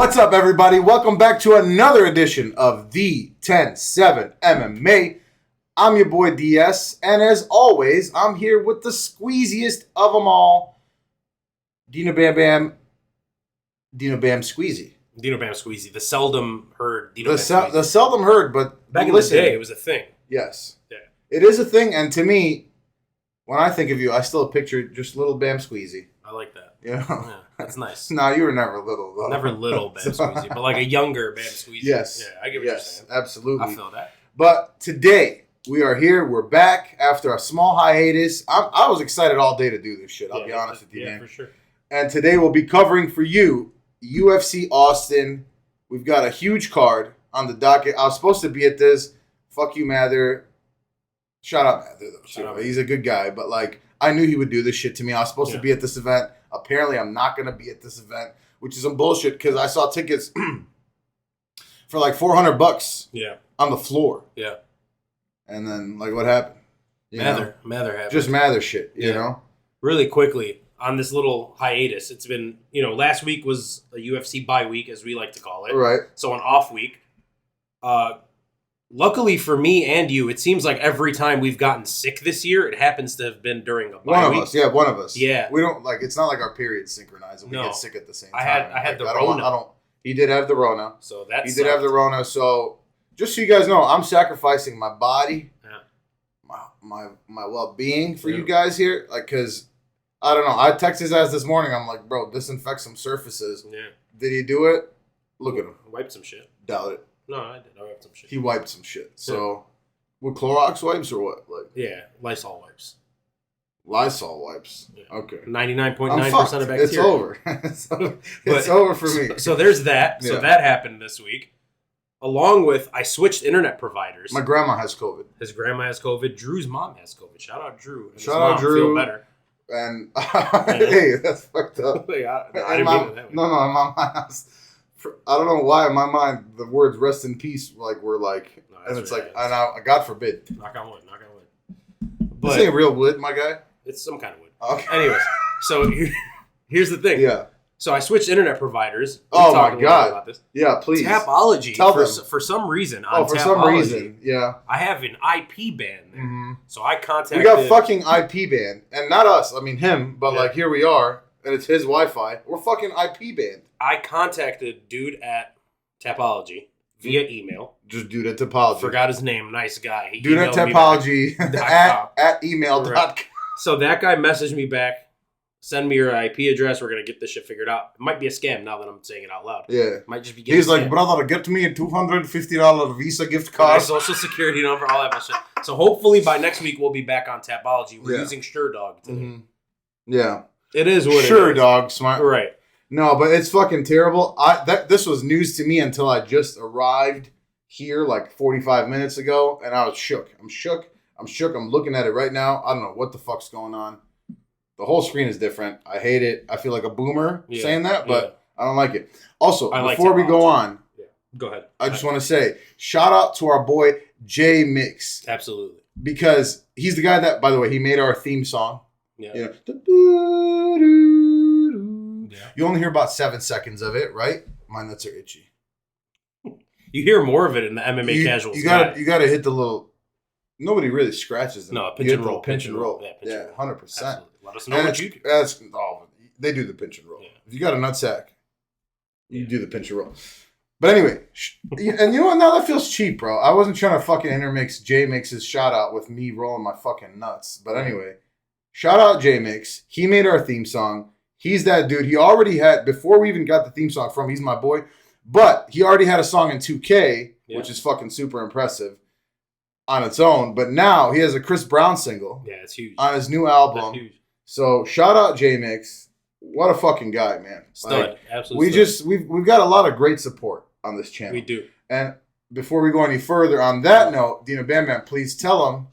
What's up, everybody? Welcome back to another edition of the 10-7 MMA. I'm your boy DS, and as always, I'm here with the squeeziest of them all, Dino Bam Bam Squeezy. Dino Bam Squeezy, the seldom heard Dino Bam Squeezy. The seldom heard, but back in listen, the day, it was a thing. Yes. Yeah. It is a thing, and to me, when I think of you, I still picture just little Bam Squeezy. I like that. Yeah, that's nice. No, you were never little, though. Never little Bam Squeezy, but like a younger Bam Squeezy. Yes. Yeah, I get what you're saying. Absolutely. I feel that. But today, we are here. We're back after a small hiatus. I was excited all day to do this shit. I'll be honest with you, man. Yeah, for sure. And today, we'll be covering for you UFC Austin. We've got a huge card on the docket. I was supposed to be at this. Fuck you, Mather. Shout out Mather, though. He's a good guy, but like, I knew he would do this shit to me. I was supposed to be at this event. Apparently, I'm not going to be at this event, which is some bullshit because I saw tickets for like $400 on the floor. Yeah. And then, like, what happened? Mather happened. Just Mather shit, you know? Really quickly, on this little hiatus, it's been, last week was a UFC bye week, as we like to call it. Right. So an off week. Luckily for me and you, it seems like every time we've gotten sick this year, it happens to have been during a bye week. One of us. Yeah. We don't, like, it's not like our periods synchronize and we get sick at the same time. I had the Rona. He did have the Rona. So that's He did have the Rona, so just so you guys know, I'm sacrificing my body, my well-being for you guys here, like, because, I don't know, I texted his ass this morning, I'm like, bro, disinfect some surfaces. Yeah. Did he do it? Look at him. Wiped some shit. Doubt it. No, I did. I wiped some shit. He wiped some shit. So, with Clorox wipes or what? Like, yeah, Lysol wipes. Lysol wipes. Yeah. Okay. 99.9% of bacteria. It's over. It's over for me. So there's that. So that happened this week. Along with, I switched internet providers. My grandma has COVID. His grandma has COVID. Drew's mom has COVID. Shout out Drew. Shout out Drew. Feel better. And hey, that's fucked up. I didn't mean it that way. No, in my mind, I don't know why in my mind the words "rest in peace" were like, and it's like, and God forbid. Knock on wood. This ain't real wood, my guy. It's some kind of wood. Okay. Anyways, so here's the thing. Yeah. So I switched internet providers. Oh my God. About this. Yeah, please. Tapology. For some reason. For some reason. Yeah. I have an IP ban there. Mm-hmm. So I contacted. We got fucking IP banned, and not us. I mean him, but like here we are, and it's his Wi-Fi. We're fucking IP banned. I contacted dude at Tapology via email. Just dude at Tapology. Forgot his name. Nice guy. Dude at Tapology at email.com. Right. So that guy messaged me back. Send me your IP address. We're going to get this shit figured out. It might be a scam now that I'm saying it out loud. Yeah. It might just be He's like, brother, get me a $250 Visa gift card. My social security number, all that shit. So hopefully by next week we'll be back on Tapology. We're using SureDog today. Mm-hmm. Yeah. It is what it is. SureDog, smart. Right. No, but it's fucking terrible. This was news to me until I just arrived here like 45 minutes ago, and I was shook. I'm shook. I'm looking at it right now. I don't know what the fuck's going on. The whole screen is different. I hate it. I feel like a boomer saying that, but I don't like it. Also, before we go on, go ahead. I just want to say, shout out to our boy, J Mix. Absolutely. Because he's the guy that, by the way, he made our theme song. Yeah. You only hear about 7 seconds of it, right? My nuts are itchy. You hear more of it in the MMA casuals. You gotta hit the little. Nobody really scratches them. No, pinch and roll. Yeah, 100%. Absolutely. Let us know what you do. They do the pinch and roll. Yeah. If you got a nutsack, you do the pinch and roll. But anyway, and you know what? Now that feels cheap, bro. I wasn't trying to fucking intermix J Mix's shout out with me rolling my fucking nuts. But anyway, shout out J Mix. He made our theme song. He's that dude. He already had, before we even got the theme song from, he's my boy. But he already had a song in 2K, which is fucking super impressive on its own. But now he has a Chris Brown single. Yeah, it's huge. On his new album. That's huge. So shout out J Mix. What a fucking guy, man. Stud. Absolutely. We've got a lot of great support on this channel. We do. And before we go any further on that note, Dino Bam Bam, please tell them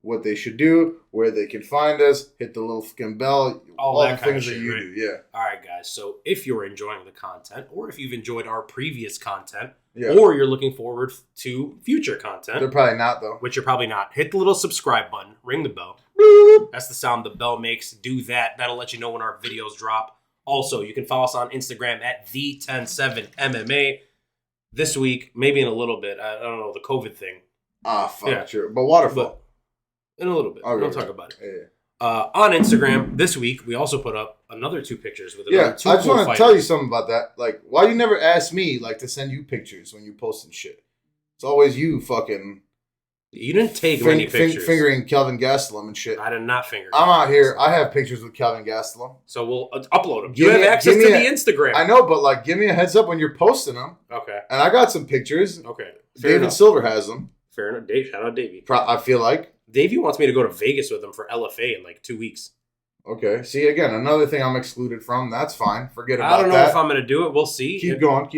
what they should do, where they can find us, hit the little fucking bell, all the things that you do. Yeah. All right, guys. So if you're enjoying the content, or if you've enjoyed our previous content, or you're looking forward to future content. They're probably not, though. Which you're probably not. Hit the little subscribe button. Ring the bell. That's the sound the bell makes. Do that. That'll let you know when our videos drop. Also, you can follow us on Instagram at the107MMA. This week, maybe in a little bit, I don't know, the COVID thing. Sure. But waterfall. In a little bit. Okay, we'll talk about it. Yeah. On Instagram this week, we also put up another 2 pictures with another 2 I just want to fighters. tell you something about that. Like, why you never ask me to send you pictures when you posting shit? It's always you fucking. You didn't take many pictures. Fingering Kelvin Gastelum and shit. I did not finger. I'm out here. I have pictures with Kelvin Gastelum. So we'll upload them. You have access to the Instagram. I know, but give me a heads up when you're posting them. Okay. And I got some pictures. Okay. David Silver has them. Fair enough. Shout out Davey. I feel like. Davey wants me to go to Vegas with him for LFA in 2 weeks. Okay. See, again, another thing I'm excluded from. That's fine. Forget about that. I don't know if I'm going to do it. We'll see. Keep going.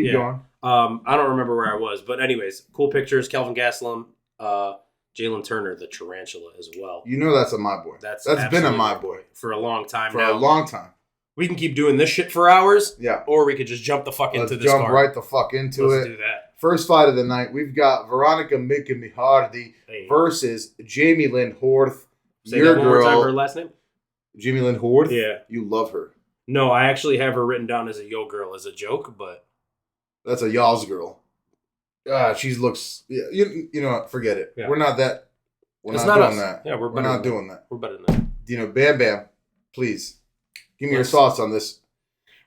I don't remember where I was. But anyways, cool pictures. Kelvin Gastelum, Jalin Turner, the tarantula as well. You know that's a my boy. That's been a my boy. For a long time now. For a long time. We can keep doing this shit for hours. Yeah. Or we could just jump the fuck into this jump right the fuck into Let's do that. First fight of the night, we've got Veronica Mihardy versus Jamie Lynn Horth. Say that one more time, her last name? Jamie Lynn Horth? Yeah. You love her. No, I actually have her written down as a yo girl as a joke, but... That's a y'all's girl. She looks... Yeah, you know what? Forget it. Yeah. We're not that... We're not doing that. Yeah, we're not doing that. We're better than that. Bam Bam, please. Give me your thoughts on this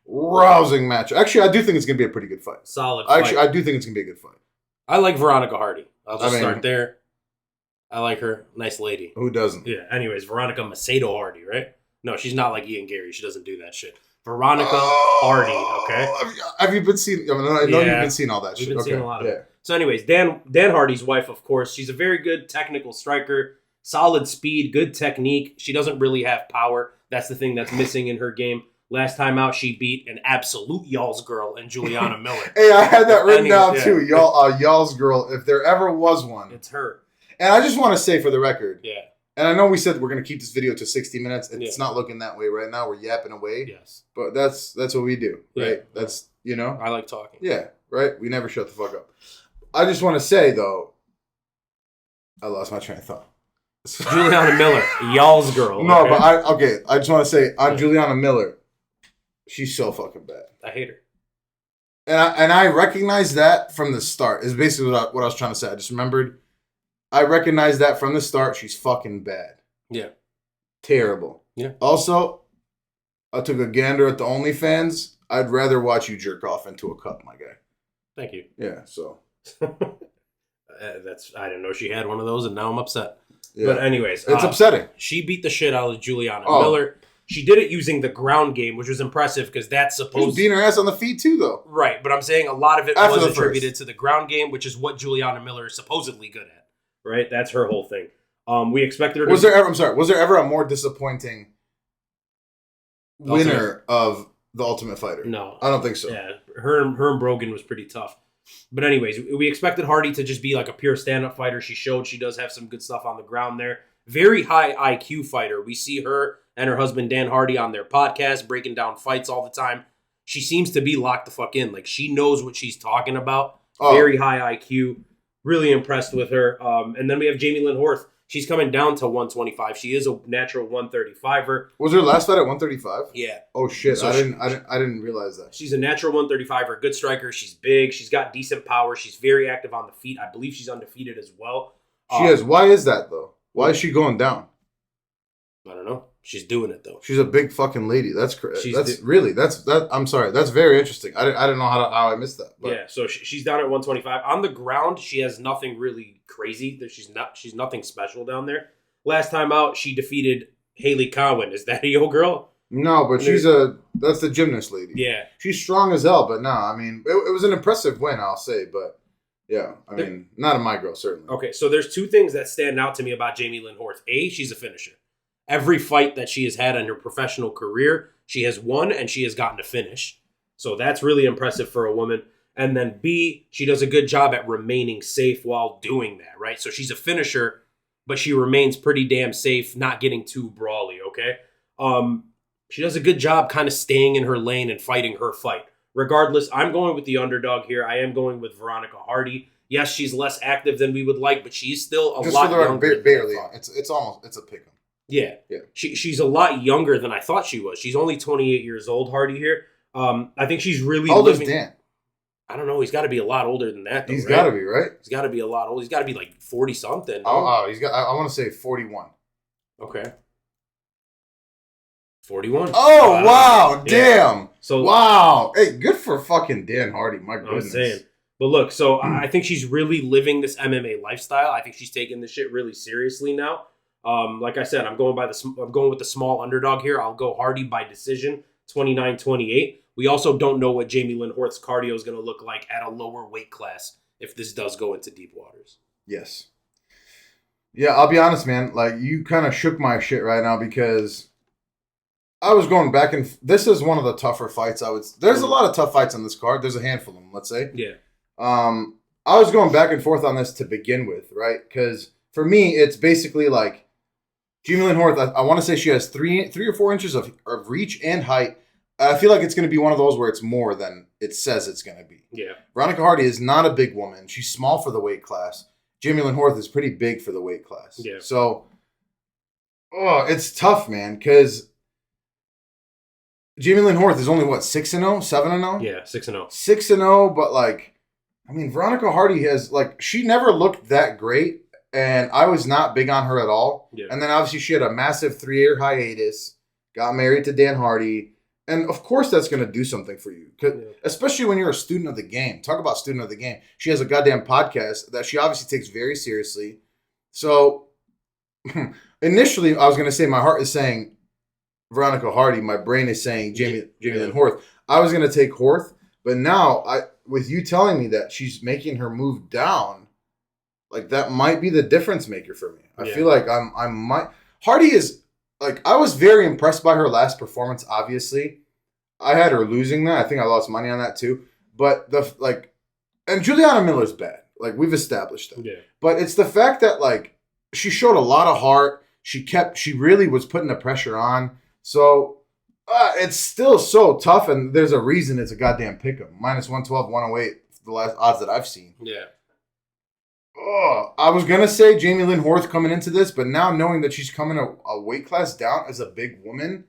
rousing match. Actually, I do think it's going to be a pretty good fight. Solid fight. Actually, I do think it's going to be a good fight. I like Veronica Hardy. I'll just start there. I like her. Nice lady. Who doesn't? Yeah. Anyways, Veronica Macedo Hardy, right? No, she's not like Ian Gary. She doesn't do that shit. Veronica Hardy, okay? Have you been seeing... I know you've been seeing all that shit. We've been seeing a lot of it. So anyways, Dan Hardy's wife, of course, she's a very good technical striker. Solid speed, good technique. She doesn't really have power. That's the thing that's missing in her game. Last time out, she beat an absolute y'all's girl in Juliana Miller. Hey, I had that written down too. Y'all's girl. If there ever was one, it's her. And I just want to say for the record, yeah. And I know we said we're going to keep this video to 60 minutes. It's not looking that way right now. We're yapping away. Yes. But that's what we do, right? Yeah. That's I like talking. Yeah, right. We never shut the fuck up. I just want to say though, I lost my train of thought. Juliana Miller, y'all's girl. No, but I just want to say on Juliana Miller, she's so fucking bad. I hate her. And I recognize that from the start. Is basically what I was trying to say. I just remembered. I recognize that from the start. She's fucking bad. Yeah. Terrible. Yeah. Also, I took a gander at the OnlyFans. I'd rather watch you jerk off into a cup, my guy. Thank you. Yeah, so. I didn't know she had one of those, and now I'm upset. Yeah. But anyways. It's upsetting. She beat the shit out of Juliana Miller. She did it using the ground game, which was impressive because that's supposed... She's beating her ass on the feet too, though. Right, but I'm saying a lot of it was attributed to the ground game, which is what Juliana Miller is supposedly good at. Right? That's her whole thing. We expected her to... Was there ever a more disappointing winner of The Ultimate Fighter? No. I don't think so. Yeah, her and Brogan was pretty tough. But anyways, we expected Hardy to just be like a pure stand-up fighter. She showed she does have some good stuff on the ground there. Very high IQ fighter. We see her and her husband Dan Hardy on their podcast breaking down fights all the time. She seems to be locked the fuck in. Like, she knows what she's talking about. Very high IQ. Really impressed with her. And then we have Jamie Lynn Horth. She's coming down to 125. She is a natural 135er. Was her last fight at 135? Yeah. Oh shit! So I didn't realize that. She's a natural 135er, good striker. She's big. She's got decent power. She's very active on the feet. I believe she's undefeated as well. She is. Why is that though? Why is she going down? I don't know. She's doing it though. She's a big fucking lady. That's crazy. I'm sorry. That's very interesting. I didn't know how I missed that. But. Yeah. So she's down at 125 on the ground. She has nothing really crazy. She's nothing special down there. Last time out, she defeated Haley Cowan. Is that a yo girl? No, but that's the gymnast lady. Yeah. She's strong as hell. But no, I mean, it was an impressive win. I'll say, but. Yeah, I mean, not a my girl, certainly. Okay, so there's two things that stand out to me about Jamie Lynn Horth. A, she's a finisher. Every fight that she has had in her professional career, she has won and she has gotten to finish. So that's really impressive for a woman. And then B, she does a good job at remaining safe while doing that, right? So she's a finisher, but she remains pretty damn safe, not getting too brawly, okay? She does a good job kind of staying in her lane and fighting her fight. Regardless, I'm going with the underdog here. I am going with Veronica Hardy. Yes, she's less active than we would like, but she's still a lot younger. Barely. It's a pick 'em. Yeah. Yeah. She's a lot younger than I thought she was. She's only 28 years old, Hardy here. I think she's really How old is Dan? I don't know. He's got to be a lot older than that, though, He's got to be, right? He's got to be a lot older. He's got to be like 40-something. Oh, he's got. I want to say 41. Okay. 41. Oh, wow. Yeah. Damn. So wow. Hey, good for fucking Dan Hardy. My goodness. I'm saying. But look, so I think she's really living this MMA lifestyle. I think she's taking this shit really seriously now. Like I said, I'm going with the small underdog here. I'll go Hardy by decision, 29-28. We also don't know what Jamie Lynn Horth's cardio is going to look like at a lower weight class if this does go into deep waters. Yes. Yeah, I'll be honest, man. Like, you kind of shook my shit right now because I was going back and this is one of the tougher fights. There's a lot of tough fights on this card. There's a handful of them, let's say. Yeah. I was going back and forth on this to begin with, right? Because for me, it's basically like Jamie Lynn Horth. I want to say she has 3 or 4 inches of reach and height. I feel like it's going to be one of those where it's more than it says it's going to be. Yeah. Veronica Hardy is not a big woman. She's small for the weight class. Jamie Lynn Horth is pretty big for the weight class. Yeah. So, it's tough, man, because Jamie Lynn Horth is only, 6-0, 7-0? Yeah, 6-0. 6-0, but, like, I mean, Veronica Hardy has, like, she never looked that great, and I was not big on her at all. Yeah. And then, obviously, she had a massive 3-year hiatus, got married to Dan Hardy, and, of course, that's going to do something for you, especially when you're a student of the game. Talk about student of the game. She has a goddamn podcast that she obviously takes very seriously. So, initially, I was going to say my heart is saying Veronica Hardy. My brain is saying Jamie Lynn Horth. I was going to take Horth, but now, with you telling me that she's making her move down, like, that might be the difference maker for me. I feel like Hardy is... Like, I was very impressed by her last performance, obviously. I had her losing that. I think I lost money on that, too. But, and Juliana Miller's bad. Like, we've established that. Yeah. But it's the fact that, like, she showed a lot of heart. She really was putting the pressure on. So, it's still so tough, and there's a reason it's a goddamn pick'em. -112, 108, the last odds that I've seen. Yeah. Oh, I was going to say Jamie Lynn Horth coming into this, but now knowing that she's coming a weight class down as a big woman,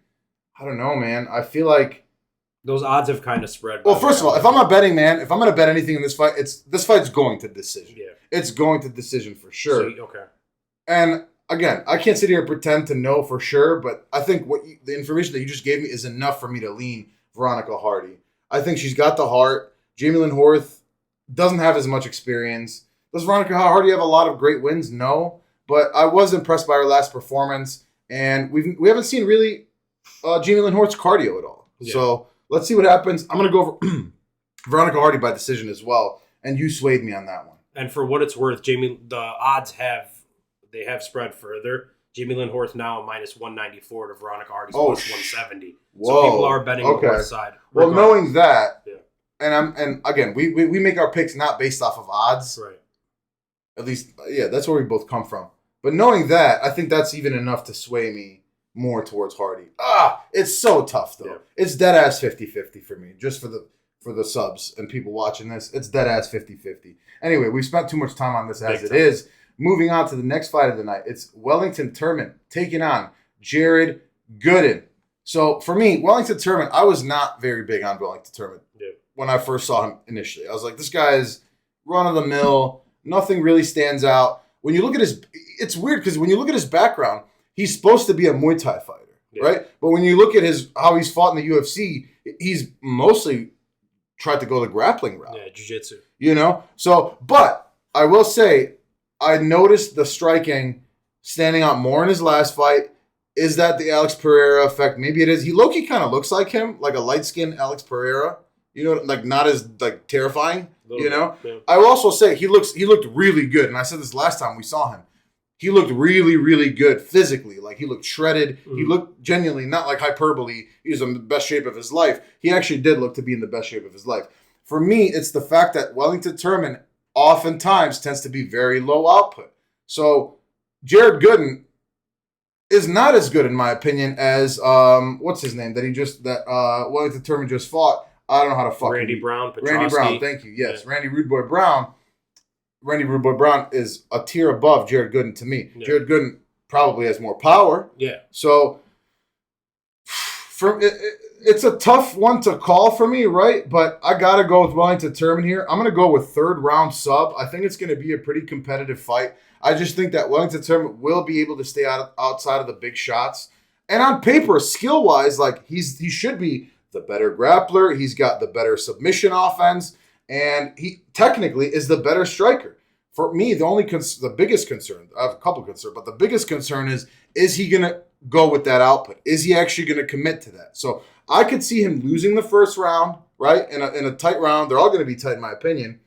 I don't know, man. I feel like... Those odds have kind of spread. Well, first of all, if I'm a betting man, if I'm going to bet anything in this fight, this fight's going to decision. Yeah. It's going to decision for sure. Okay. And again, I can't sit here and pretend to know for sure, but I think the information that you just gave me is enough for me to lean Veronica Hardy. I think she's got the heart. Jamie Lynn Horth doesn't have as much experience. Does Veronica Hardy have a lot of great wins? No. But I was impressed by her last performance. And we haven't seen really Jamie Lynn Horth's cardio at all. Yeah. So let's see what happens. I'm going to go over Veronica Hardy by decision as well. And you swayed me on that one. And for what it's worth, the odds have spread further. Jamie Lynn Horth now -194 to Veronica Hardy's +170. Whoa. So people are betting on Horth's side. Well, knowing that, and again, we make our picks not based off of odds. Right. At least, that's where we both come from. But knowing that, I think that's even enough to sway me more towards Hardy. It's so tough, though. Yeah. It's dead-ass 50-50 for me, just for the subs and people watching this. It's dead-ass 50-50. Anyway, we've spent too much time on this as it is. Moving on to the next fight of the night. It's Wellington Turman taking on Jared Gooden. So, for me, Wellington Turman, I was not very big on Wellington Turman when I first saw him initially. I was like, this guy is run-of-the-mill. Nothing really stands out. When you look at it's weird because when you look at his background, he's supposed to be a Muay Thai fighter, right? But when you look at how he's fought in the UFC, he's mostly tried to go the grappling route. Yeah, jiu-jitsu. So, but I will say, I noticed the striking standing out more in his last fight. Is that the Alex Pereira effect? Maybe it is. He low-key kind of looks like him, like a light-skinned Alex Pereira. Like not as like terrifying. Yeah. I will also say he looked really good, and I said this last time we saw him. He looked really, really good physically. Like he looked shredded. Mm-hmm. He looked genuinely, not like hyperbole. He was in the best shape of his life. He actually did look to be in the best shape of his life. For me, it's the fact that Wellington Turman oftentimes tends to be very low output. So Jared Gooden is not as good in my opinion as what's his name that Wellington Turman just fought. I don't know how to fucking... Randy Brown, Randy Brown, thank you. Yes, yeah. Randy Rude Boy Brown. Randy Rude Boy Brown is a tier above Jared Gooden to me. Yeah. Jared Gooden probably has more power. Yeah. So it's a tough one to call for me, right? But I got to go with Wellington Turman here. I'm going to go with third round sub. I think it's going to be a pretty competitive fight. I just think that Wellington Turman will be able to stay outside of the big shots. And on paper, skill-wise, like he should be the better grappler. He's got the better submission offense. And he technically is the better striker. For me, the biggest concern, I have a couple of concerns, but the biggest concern is he going to go with that output? Is he actually going to commit to that? So I could see him losing the first round, right? In a tight round. They're all going to be tight in my opinion.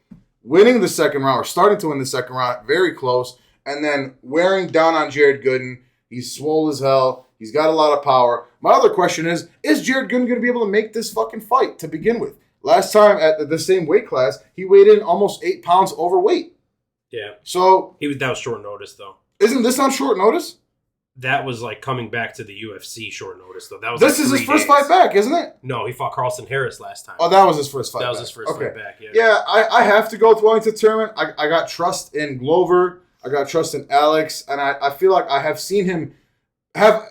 Winning the second round or starting to win the second round, very close. And then wearing down on Jared Gooden. He's swole as hell. He's got a lot of power. My other question is Jared Gooden going to be able to make this fucking fight to begin with? Last time at the same weight class, he weighed in almost 8 pounds overweight. Yeah. So that was short notice, though. Isn't this on short notice? That was like coming back to the UFC short notice, though. That was this is his first fight back, isn't it? No, he fought Carlston Harris last time. Oh, that was his first fight. That was his first fight back. Yeah. Yeah, I have to go with Wellington Turman. I got trust in Glover. I got trust in Alex, and I feel like I have seen him have.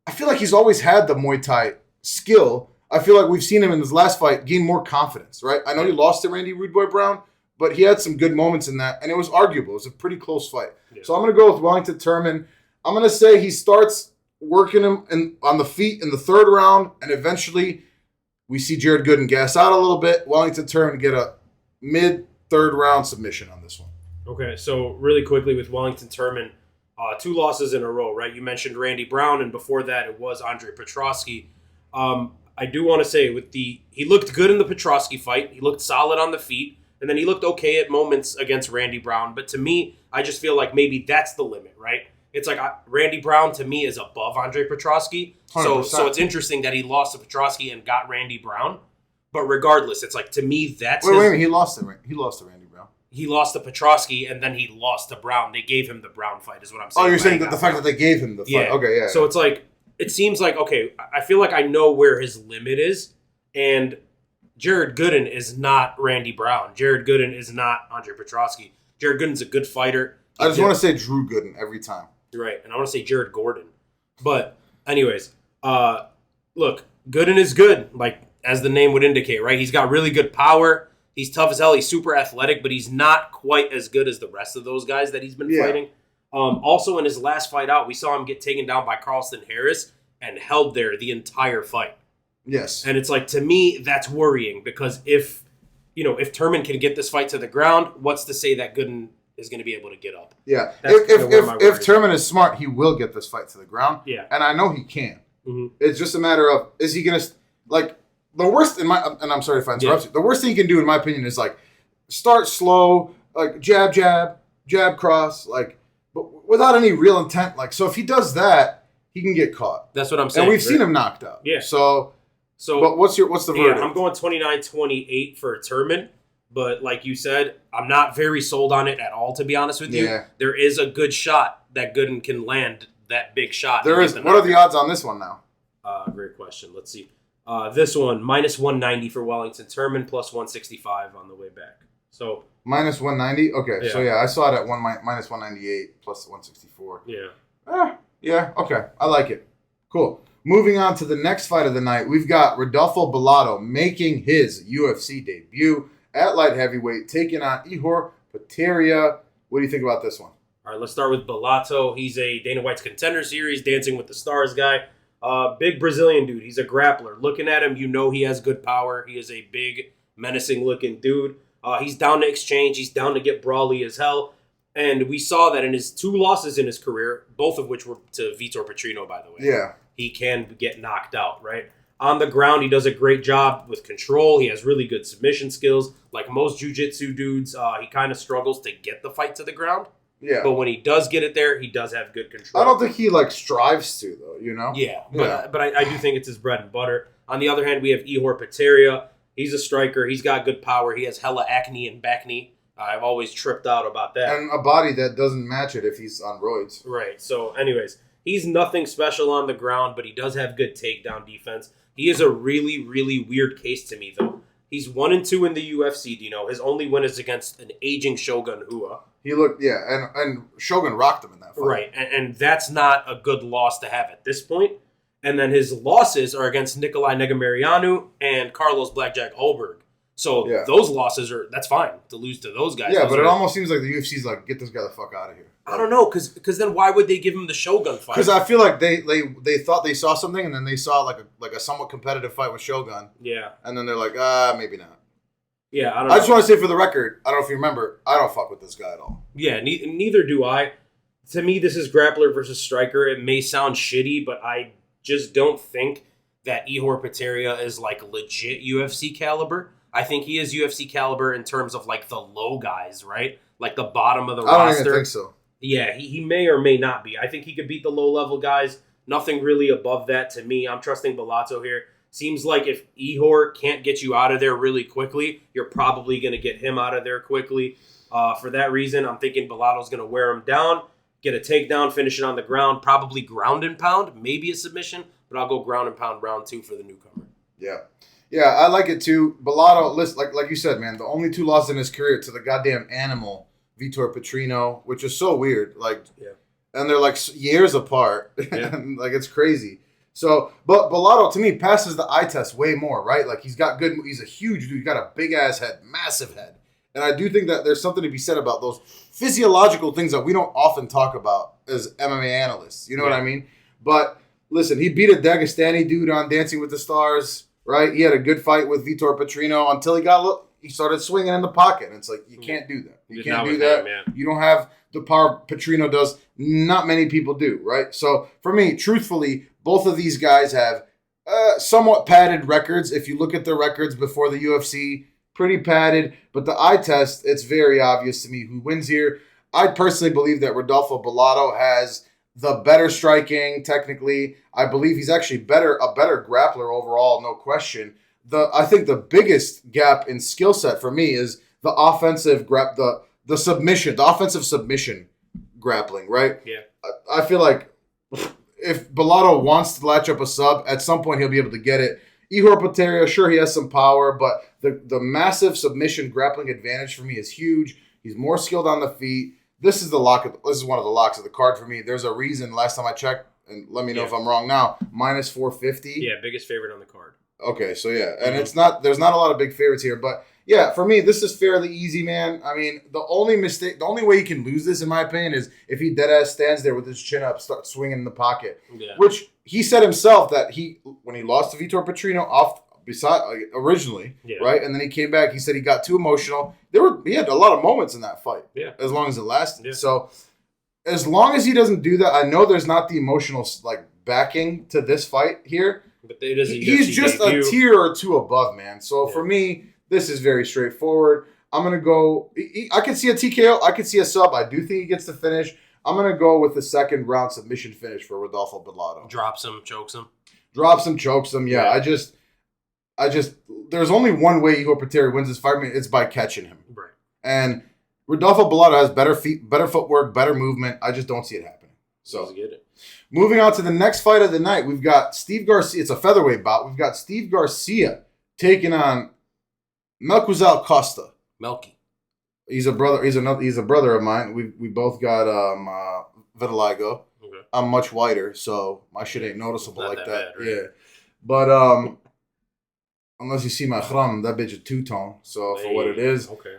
I feel like he's always had the Muay Thai skill. I feel like we've seen him in his last fight gain more confidence, right? I know he lost to Randy Rude Boy Brown, but he had some good moments in that, and it was arguable. It was a pretty close fight. Yeah. So I'm going to go with Wellington Turman. I'm going to say he starts working him on the feet in the third round, and eventually we see Jared Gooden gas out a little bit. Wellington Turman get a mid-third round submission on this one. Okay, so really quickly with Wellington Turman, 2 losses in a row, right? You mentioned Randy Brown, and before that it was Andre Petroski. I do want to say he looked good in the Petroski fight. He looked solid on the feet, and then he looked okay at moments against Randy Brown. But to me, I just feel like maybe that's the limit, right? It's like Randy Brown to me is above Andre Petroski. So it's interesting that he lost to Petroski and got Randy Brown. But regardless, it's like to me that's wait a minute, he lost to Randy Brown. He lost to Petroski and then he lost to Brown. They gave him the Brown fight, is what I'm saying. Oh, you're saying that the fact that they gave him the fight. Yeah. Okay, yeah. So it's like, it seems like, okay, I feel like I know where his limit is. And Jared Gooden is not Randy Brown. Jared Gooden is not Andre Petroski. Jared Gooden's a good fighter. I just want to say Drew Gooden every time. Right, and I want to say Jared Gordon. But anyways, look, Gooden is good, like as the name would indicate, right? He's got really good power. He's tough as hell. He's super athletic, but he's not quite as good as the rest of those guys that he's been fighting. Also, in his last fight out, we saw him get taken down by Carlston Harris and held there the entire fight. Yes. And it's like, to me, that's worrying because if Turman can get this fight to the ground, what's to say that Gooden is going to be able to get up? Yeah. If Turman is smart, he will get this fight to the ground. Yeah. And I know he can. Mm-hmm. It's just a matter of, is he going to, like, the worst and I'm sorry if I interrupt you. The worst thing he can do, in my opinion, is like start slow, like jab, cross, like, but without any real intent. Like, so if he does that, he can get caught. That's what I'm saying. And we've seen him knocked out. Yeah. So, but what's the verdict? Yeah, I'm going 29-28 for Turman. But like you said, I'm not very sold on it at all, to be honest with you. Yeah. There is a good shot that Gooden can land that big shot. There is. What are the odds on this one now? Great question. Let's see. This one, minus 190 for Wellington Turman, plus 165 on the way back. So minus 190? Okay. Yeah. So, yeah, I saw it at minus 198, plus 164. Yeah. Yeah, okay. I like it. Cool. Moving on to the next fight of the night, we've got Rodolfo Bellato making his UFC debut at light heavyweight, taking on Ihor Potieria. What do you think about this one? All right, let's start with Bellato. He's a Dana White's Contender Series, Dancing with the Stars guy. Big Brazilian dude. He's a grappler. Looking at him, you know he has good power. He is a big, menacing-looking dude. He's down to exchange. He's down to get brawly as hell. And we saw that in his 2 losses in his career, both of which were to Vitor Petrino, by the way. Yeah. He can get knocked out, right? On the ground, he does a great job with control. He has really good submission skills. Like most jiu-jitsu dudes, he kind of struggles to get the fight to the ground. Yeah. But when he does get it there, he does have good control. I don't think he, strives to, though, you know? Yeah, but I do think it's his bread and butter. On the other hand, we have Ihor Potieria. He's a striker. He's got good power. He has hella acne and back knee. I've always tripped out about that. And a body that doesn't match it if he's on roids. Right. So, anyways, he's nothing special on the ground, but he does have good takedown defense. He is a really, really weird case to me, though. He's 1-2 in the UFC, His only win is against an aging Shogun Hua. He looked, and Shogun rocked him in that fight. Right, and that's not a good loss to have at this point. And then his losses are against Nikolai Negumereanu and Carlos Blackjack Ulberg. So those losses that's fine to lose to those guys. Yeah, but it almost seems like the UFC's like, get this guy the fuck out of here. I don't know, because then why would they give him the Shogun fight? Because I feel like they thought they saw something, and then they saw like a somewhat competitive fight with Shogun. Yeah. And then they're like, maybe not. Yeah, I don't know. I just want to say for the record, I don't know if you remember, I don't fuck with this guy at all. Yeah, neither do I. To me, this is grappler versus striker. It may sound shitty, but I just don't think that Ihor Peteria is like legit UFC caliber. I think he is UFC caliber in terms of like the low guys, right? Like the bottom of the roster. I don't even think so. Yeah, he may or may not be. I think he could beat the low-level guys. Nothing really above that to me. I'm trusting Bellato here. Seems like if Ihor can't get you out of there really quickly, you're probably going to get him out of there quickly. For that reason, I'm thinking Bellato's going to wear him down, get a takedown, finish it on the ground, probably ground and pound, maybe a submission, but I'll go ground and pound round 2 for the newcomer. Yeah. Yeah, I like it too. Bellato, listen, like you said, man, the only 2 losses in his career to the goddamn animal, Vitor Petrino, which is so weird. Like, and they're like years apart. Yeah. Like, it's crazy. So, but Bellato to me passes the eye test way more, right? Like, he's a huge dude. He's got a big ass head, massive head. And I do think that there's something to be said about those physiological things that we don't often talk about as MMA analysts. You know what I mean? But listen, he beat a Dagestani dude on Dancing with the Stars, right? He had a good fight with Vitor Petrino until he started swinging in the pocket. And it's like, you can't do that. You can't do that. You don't have the power Petrino does. Not many people do, right? So for me, truthfully, both of these guys have somewhat padded records. If you look at their records before the UFC, pretty padded. But the eye test, it's very obvious to me who wins here. I personally believe that Rodolfo Bellato has the better striking, technically. I believe he's actually a better grappler overall, no question. I think the biggest gap in skill set for me is the offensive the submission, the offensive submission grappling, right? Yeah. I feel like if Bellato wants to latch up a sub, at some point he'll be able to get it. Ihor Peteria, sure, he has some power, but the massive submission grappling advantage for me is huge. He's more skilled on the feet. This is this is one of the locks of the card for me. There's a reason last time I checked, and let me know if I'm wrong now, minus 450. Yeah, biggest favorite on the card. Okay, so yeah, and there's not a lot of big favorites here, but yeah, for me, this is fairly easy, man. I mean, the only way he can lose this, in my opinion, is if he deadass stands there with his chin up, starts swinging in the pocket. Yeah. Which he said himself that when he lost to Vitor Petrino originally, right, and then he came back, he said he got too emotional. He had a lot of moments in that fight, as long as it lasted. Yeah. So as long as he doesn't do that, I know there's not the emotional backing to this fight here. But it is he's just a tier or 2 above, man. So for me, this is very straightforward. I'm going to go... I can see a TKO. I can see a sub. I do think he gets the finish. I'm going to go with the second round submission finish for Rodolfo Bellato. Drops him, chokes him. Drops him, chokes him. Yeah, I just... There's only one way Ihor Peteria wins this fight. It's by catching him. Right. And Rodolfo Bellato has better feet, better footwork, better movement. I just don't see it happening. So get it. Moving on to the next fight of the night, we've got Steve Garcia. It's a featherweight bout. We've got Steve Garcia taking on Melquizael Costa. Melky. He's a brother. He's a brother of mine. We both got vitiligo. Okay. I'm much whiter, so my shit ain't noticeable like that. Bad, right? Yeah, but unless you see my chram, that bitch is 2-tone. So for what it is, okay.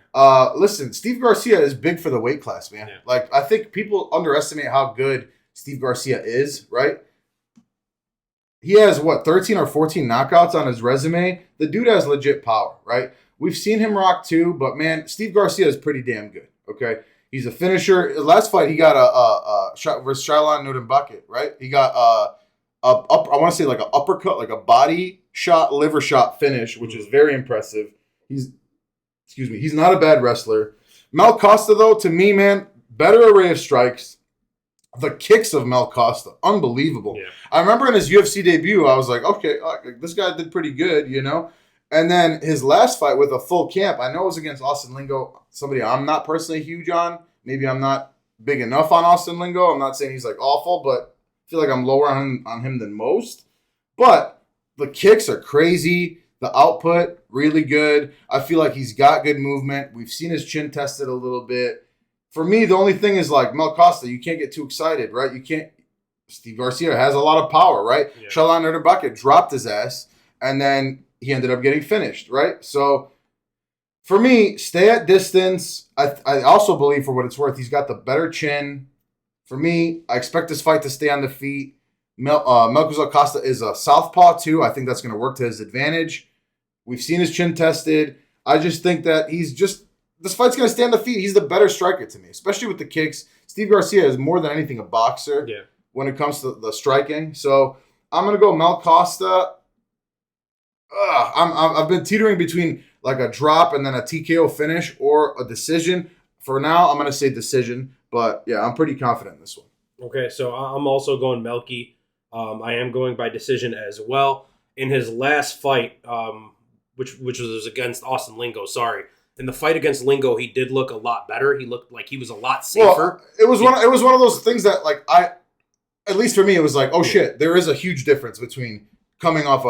Listen, Steve Garcia is big for the weight class, man. Yeah. Like, I think people underestimate how good Steve Garcia is. Right? He has 13 or 14 knockouts on his resume. The dude has legit power, right? We've seen him rock too, but man, Steve Garcia is pretty damn good. Okay, he's a finisher. Last fight, he got a shot versus Shailon Nudenbakit, right? He got I want to say like an uppercut, like a body shot, liver shot finish, which is very impressive. He's not a bad wrestler. Mel Costa, though, to me, man, better array of strikes. The kicks of Mel Costa, unbelievable. Yeah. I remember in his UFC debut, I was like, okay, this guy did pretty good, you know? And then his last fight with a full camp, I know it was against Austin Lingo, somebody I'm not personally huge on. Maybe I'm not big enough on Austin Lingo. I'm not saying he's like awful, but I feel like I'm lower on him than most. But the kicks are crazy. The output, really good. I feel like he's got good movement. We've seen his chin tested a little bit. For me, the only thing is like Mel Costa, you can't get too excited, right? You can't. Steve Garcia has a lot of power, right? Yeah. Jalin Erdebake dropped his ass, and then he ended up getting finished, right? So for me, stay at distance. I also believe, for what it's worth, he's got the better chin. For me, I expect this fight to stay on the feet. Melkus Acosta is a southpaw too. I think that's going to work to his advantage. We've seen his chin tested. I just think that this fight's going to stay on the feet. He's the better striker to me, especially with the kicks. Steve Garcia is more than anything a boxer when it comes to the striking. So I'm going to go Mel Costa. I've been teetering between like a drop and then a TKO finish or a decision. For now, I'm going to say decision. But yeah, I'm pretty confident in this one. Okay, so I'm also going Melky. I am going by decision as well. In his last fight, which was against Austin Lingo, in the fight against Lingo, he did look a lot better. He looked like he was a lot safer. Well, it was one of those things that, like, at least for me, it was like, oh shit, there is a huge difference between coming off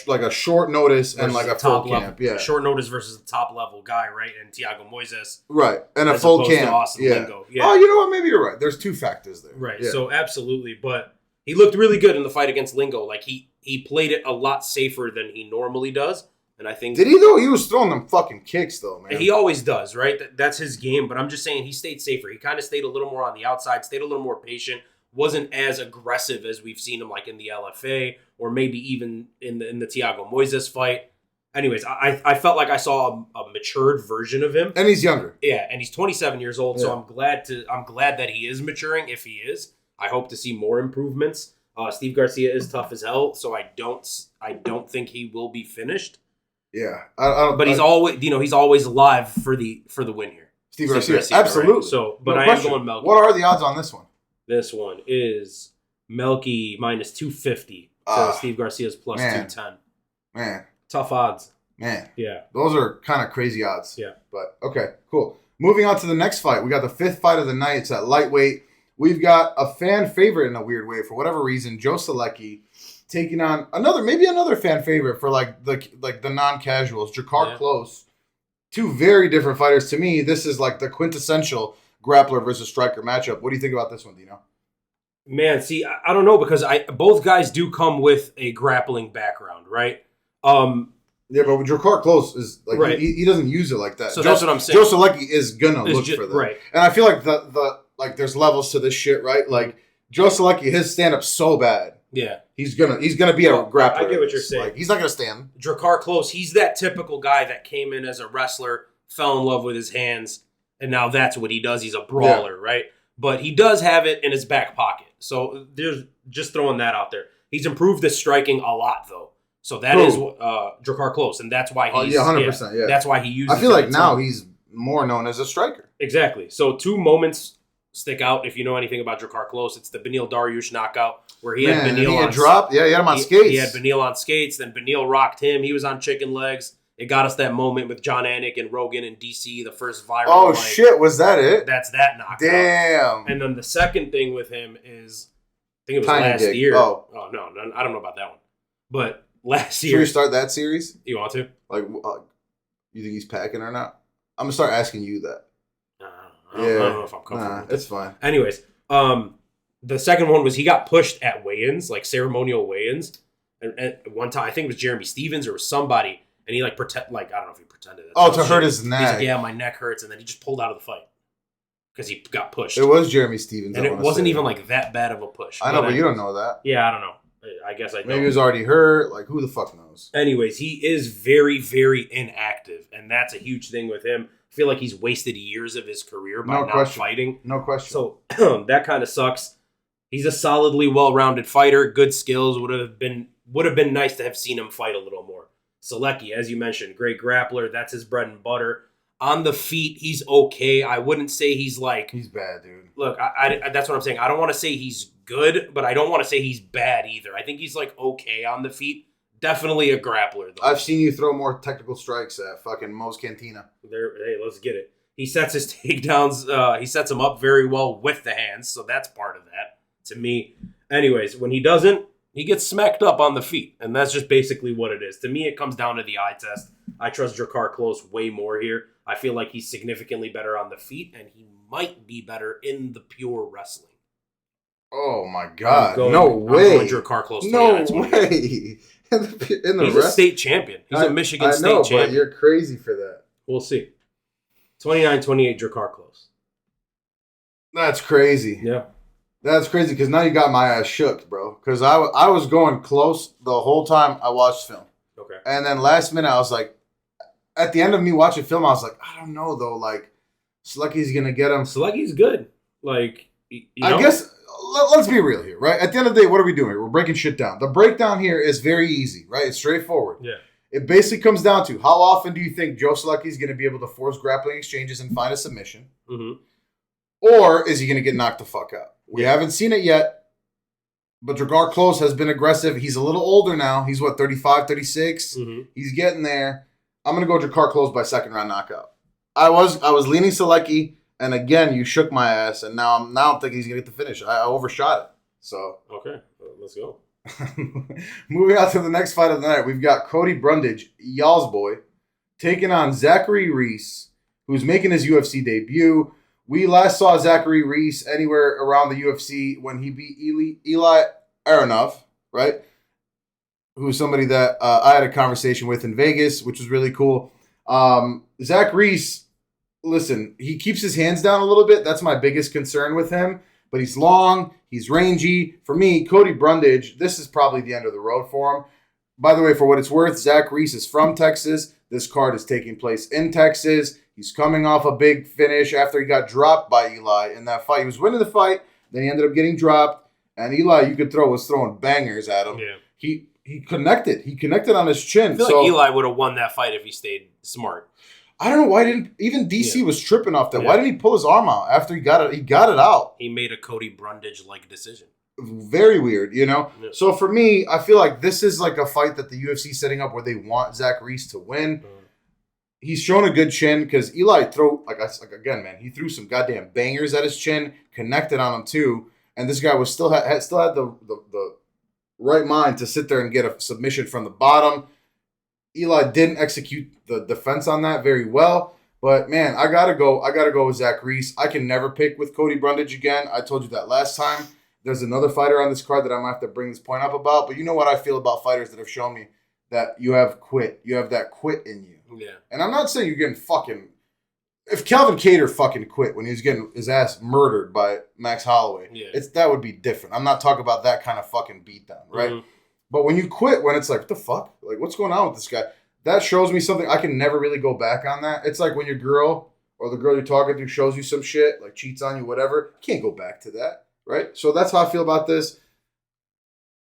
like a short notice and like a full camp. Yeah, short notice versus the top level guy, right? And Thiago Moises, right? And a full camp. Lingo. Yeah. Oh, you know what? Maybe you're right. There's two factors there. Right. Yeah. So absolutely, but he looked really good in the fight against Lingo. Like he played it a lot safer than he normally does. And I think did he though? He was throwing them fucking kicks though, man. He always does, right? That's his game. But I'm just saying he stayed safer. He kind of stayed a little more on the outside, stayed a little more patient. Wasn't as aggressive as we've seen him like in the LFA or maybe even in the Thiago Moises fight. Anyways, I felt like I saw a matured version of him, and he's younger. Yeah, and he's 27 years old. Yeah. So I'm glad that he is maturing. If he is, I hope to see more improvements. Steve Garcia is tough as hell, so I don't think he will be finished. Yeah, but he's always alive for the win here. Steve Garcia, absolutely. Right? So, but I am going Melky. What are the odds on this one? This one is Melky minus 250 to Steve Garcia's plus 210. Man. Tough odds. Man. Yeah. Those are kind of crazy odds. Yeah. But, okay, cool. Moving on to the next fight. We got the fifth fight of the night. It's at lightweight. We've got a fan favorite in a weird way. For whatever reason, Joe Solecki taking on another fan favorite for like the non-casuals, Drakkar Klose. Two very different fighters. To me, this is like the quintessential grappler versus striker matchup. What do you think about this one, Dino? Man, see, I don't know because both guys do come with a grappling background, right? Yeah, but Drakkar Klose is like right. he doesn't use it like that. So that's what I'm saying. Joe Solecki is gonna look for that, right? And I feel like the like there's levels to this shit, right? Like Joe Solecki, his stand up's so bad. Yeah, he's gonna be a grappler. I get what you're saying. Like, he's not gonna stand. Drakkar Klose, he's that typical guy that came in as a wrestler, fell in love with his hands. And now that's what he does. He's a brawler, right? But he does have it in his back pocket. So there's just throwing that out there. He's improved his striking a lot, though. So that is Drakkar Klose, and that's why he's 100%. Yeah, that's why he uses. I feel like now he's more known as a striker. Exactly. So two moments stick out if you know anything about Drakkar Klose. It's the Beneil Dariush knockout where he had Beneil on dropped. Yeah, he had him on skates. He had Beneil on skates. Then Beneil rocked him. He was on chicken legs. It got us that moment with John Anik and Rogan in DC, the first viral. Oh, shit. Was that it? That's that knockout. Damn. And then the second thing with him is, I think it was Tiny last Dick. year. Oh, no, I don't know about that one. But last year. Should we start that series? You want to? Like, you think he's packing or not? I'm going to start asking you that. I don't know if I'm comfortable. It's fine. Anyways, the second one was he got pushed at weigh-ins, like ceremonial weigh-ins. And at one time, I think it was Jeremy Stevens or somebody. And he I don't know if he pretended. To hurt his neck. He's like, yeah, my neck hurts. And then he just pulled out of the fight because he got pushed. It was Jeremy Stevens. And it wasn't even like that bad of a push. I know, but you don't know that. Yeah, I don't know. I guess I don't. Maybe he was already hurt. Like, who the fuck knows? Anyways, he is very, very inactive. And that's a huge thing with him. I feel like he's wasted years of his career by not fighting. No question. So that kind of sucks. He's a solidly well-rounded fighter. Good skills. Would have been nice to have seen him fight a little more. Solecki, as you mentioned, great grappler. That's his bread and butter. On the feet, he's okay. I wouldn't say he's like... He's bad, dude. Look, that's what I'm saying. I don't want to say he's good, but I don't want to say he's bad either. I think he's like okay on the feet. Definitely a grappler, though. I've seen you throw more technical strikes at fucking Mo's Cantina. Hey, let's get it. He sets his takedowns. He sets them up very well with the hands, so that's part of that to me. Anyways, when he doesn't, He gets smacked up on the feet, and that's just basically what it is. To me, it comes down to the eye test. I trust Drakkar Klose way more here. I feel like he's significantly better on the feet, and he might be better in the pure wrestling. Oh my God! No way! I'm going Drakkar Klose. No way! In the he's a state champion. He's a Michigan State champion. But you're crazy for that. We'll see. 29-28 Drakkar Klose. That's crazy. Yeah. That's crazy because now you got my ass shook, bro. Because I was going close the whole time I watched film. Okay. And then last minute, I was like, at the end of me watching film, I was like, I don't know, though. Like, Solecki's going to get him. Solecki's good. Like, I guess, let's be real here, right? At the end of the day, what are we doing here? We're breaking shit down. The breakdown here is very easy, right? It's straightforward. Yeah. It basically comes down to how often do you think Joe Solecki's going to be able to force grappling exchanges and find a submission? Mm-hmm. Or is he going to get knocked the fuck out? We haven't seen it yet, but Drakkar Klose has been aggressive. He's a little older now. He's, 35, 36? Mm-hmm. He's getting there. I'm going to go Drakkar Klose by second round knockout. I was leaning Solecki, and again, you shook my ass, and now I'm thinking he's going to get the finish. I overshot it. So okay, let's go. Moving on to the next fight of the night, we've got Cody Brundage, y'all's boy, taking on Zachary Reese, who's making his UFC debut. We last saw Zachary Reese anywhere around the UFC when he beat Eli Aronov, right? Who's somebody that I had a conversation with in Vegas, which was really cool. Zach Reese, listen, he keeps his hands down a little bit. That's my biggest concern with him. But he's long, he's rangy. For me, Cody Brundage, this is probably the end of the road for him. By the way, for what it's worth, Zach Reese is from Texas. This card is taking place in Texas. He's coming off a big finish after he got dropped by Eli in that fight. He was winning the fight, then he ended up getting dropped. And Eli, was throwing bangers at him. Yeah. He connected. He connected on his chin. I feel like Eli would have won that fight if he stayed smart. I don't know why even DC was tripping off that. Yeah. Why didn't he pull his arm out after he got it? He got it out. He made a Cody Brundage-like decision. Very weird, Yeah. So for me, I feel like this is like a fight that the UFC is setting up where they want Zach Reese to win. He's shown a good chin because Eli again, man, he threw some goddamn bangers at his chin, connected on him too, and this guy was still had the right mind to sit there and get a submission from the bottom. Eli didn't execute the defense on that very well, but man, I gotta go with Zach Reese. I can never pick with Cody Brundage again. I told you that last time. There's another fighter on this card that I might have to bring this point up about, but you know what I feel about fighters that have shown me that you have that quit in you. Yeah. And I'm not saying you're getting fucking... If Kelvin Cater fucking quit when he was getting his ass murdered by Max Holloway, that would be different. I'm not talking about that kind of fucking beatdown, right? Mm-hmm. But when you quit, when it's like, what the fuck? Like, what's going on with this guy? That shows me something. I can never really go back on that. It's like when your girl or the girl you're talking to shows you some shit, like cheats on you, whatever. You can't go back to that, right? So that's how I feel about this.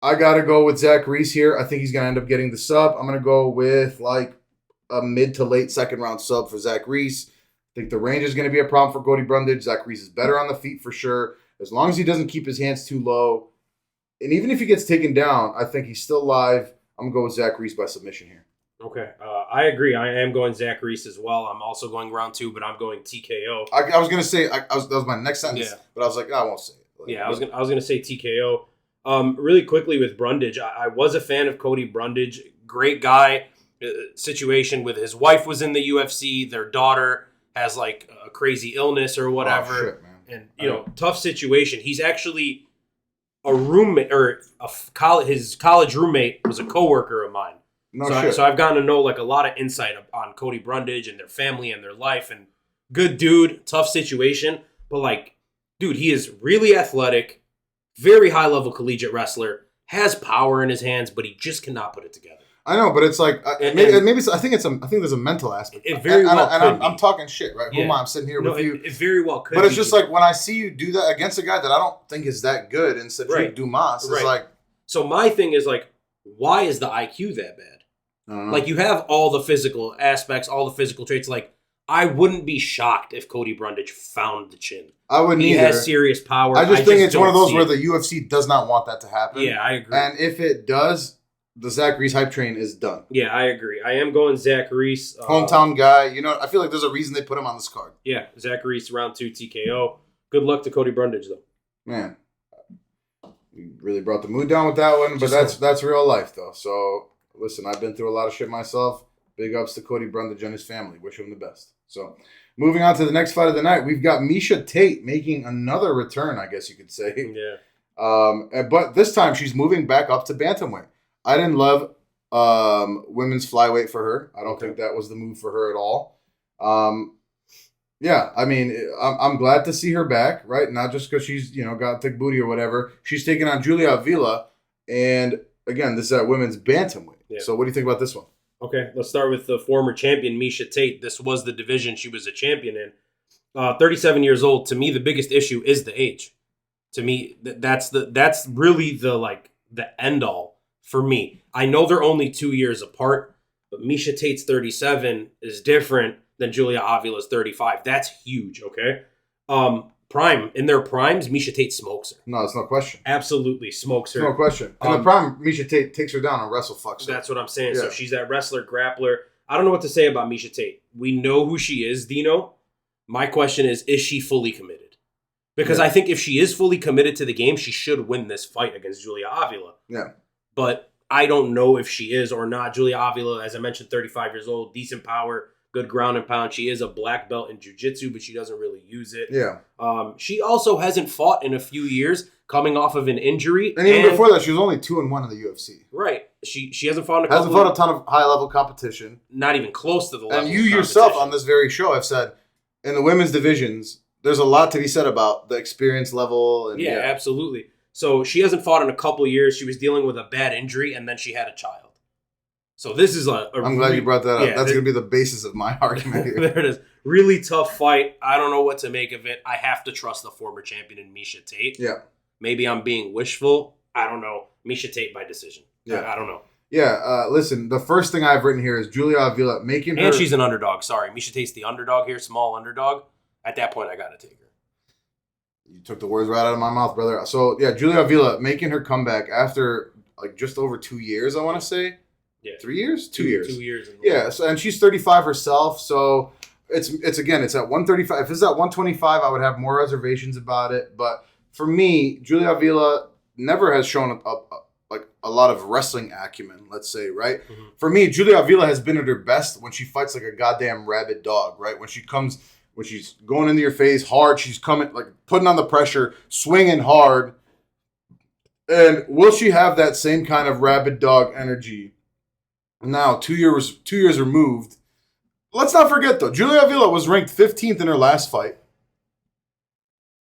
I got to go with Zach Reese here. I think he's going to end up getting the sub. I'm going to go with like a mid to late second round sub for Zach Reese. I think the range is going to be a problem for Cody Brundage. Zach Reese is better on the feet for sure. As long as he doesn't keep his hands too low. And even if he gets taken down, I think he's still live. I'm going to go with Zach Reese by submission here. Okay. I agree. I am going Zach Reese as well. I'm also going round 2, but I'm going TKO. I was going to say, that was my next sentence, but I was like, I won't say it. I was going to say TKO. Really quickly with Brundage, I was a fan of Cody Brundage. Great guy. Situation with his wife was in the UFC. Their daughter has like a crazy illness or whatever. Oh, shit, man. And, tough situation. He's actually a roommate, or his college roommate was a coworker of mine. So I've gotten to know like a lot of insight on Cody Brundage and their family and their life. And good dude, tough situation. But like, dude, he is really athletic, very high level collegiate wrestler, has power in his hands, but he just cannot put it together. I know, but it's like I think there's a mental aspect. It very well could be. I'm talking shit, right? Who am I? I'm sitting here with you. It very well could. But it's just like when I see you do that against a guy that I don't think is that good, and Cedric Dumas, it's like. So my thing is like, why is the IQ that bad? Like you have all the physical aspects, all the physical traits. Like I wouldn't be shocked if Cody Brundage found the chin. I wouldn't either. He has serious power. I just think it's one of those where the UFC does not want that to happen. Yeah, I agree. And if it does, the Zach Reese hype train is done. Yeah, I agree. I am going Zach Reese. Hometown guy. I feel like there's a reason they put him on this card. Yeah, Zach Reese, round 2 TKO. Good luck to Cody Brundage, though. Man. You really brought the mood down with that one, but that's real life, though. So, listen, I've been through a lot of shit myself. Big ups to Cody Brundage and his family. Wish him the best. So, moving on to the next fight of the night, we've got Miesha Tate making another return, I guess you could say. Yeah. But this time, she's moving back up to bantamweight. I didn't love women's flyweight for her. I don't think that was the move for her at all. Yeah, I mean, I'm glad to see her back, right? Not just because she's, got thick booty or whatever. She's taking on Julia Avila, and again, this is at women's bantamweight. Yeah. So what do you think about this one? Okay, let's start with the former champion, Miesha Tate. This was the division she was a champion in. 37 years old. To me, the biggest issue is the age. To me, that's really the end all for me. I know they're only 2 years apart, but Miesha Tate's 37 is different than Julia Avila's 35. That's huge, okay? In their primes, Miesha Tate smokes her. No, it's no question. Absolutely smokes her. No question. In the prime, Miesha Tate takes her down and wrestle fucks her. That's what I'm saying. Yeah. So she's that wrestler, grappler. I don't know what to say about Miesha Tate. We know who she is, Dino. My question is she fully committed? Because I think if she is fully committed to the game, she should win this fight against Julia Avila. Yeah. But I don't know if she is or not. Julia Avila, as I mentioned, 35 years old, decent power, good ground and pound. She is a black belt in jiu-jitsu, but she doesn't really use it. Yeah. She also hasn't fought in a few years, coming off of an injury. And even before that, she was only 2-1 in the UFC. Right. She hasn't fought a ton of high-level competition. Not even close to the level. And you yourself on this very show have said, in the women's divisions, there's a lot to be said about the experience level. And yeah, absolutely. So she hasn't fought in a couple years. She was dealing with a bad injury, and then she had a child. So this is I'm glad you brought that up. That's going to be the basis of my argument here. There it is. Really tough fight. I don't know what to make of it. I have to trust the former champion in Miesha Tate. Yeah. Maybe I'm being wishful. I don't know. Miesha Tate by decision. Yeah. I don't know. Yeah. Listen, the first thing I've written here is Julia Avila making her... And she's an underdog. Sorry. Miesha Tate's the underdog here. Small underdog. At that point, I got to take her. You took the words right out of my mouth, brother. So, yeah, Julia Avila making her comeback after just over 2 years, I want to say. Yeah. 3 years? 2 years. 2 years. Yeah, so, and she's 35 herself, so it's at 135. If it's at 125, I would have more reservations about it. But for me, Julia Avila never has shown a lot of wrestling acumen, let's say, right? Mm-hmm. For me, Julia Avila has been at her best when she fights like a goddamn rabid dog, right? When she's going into your face hard, she's coming, putting on the pressure, swinging hard. And will she have that same kind of rabid dog energy now, 2 years removed? Let's not forget, though, Julia Avila was ranked 15th in her last fight.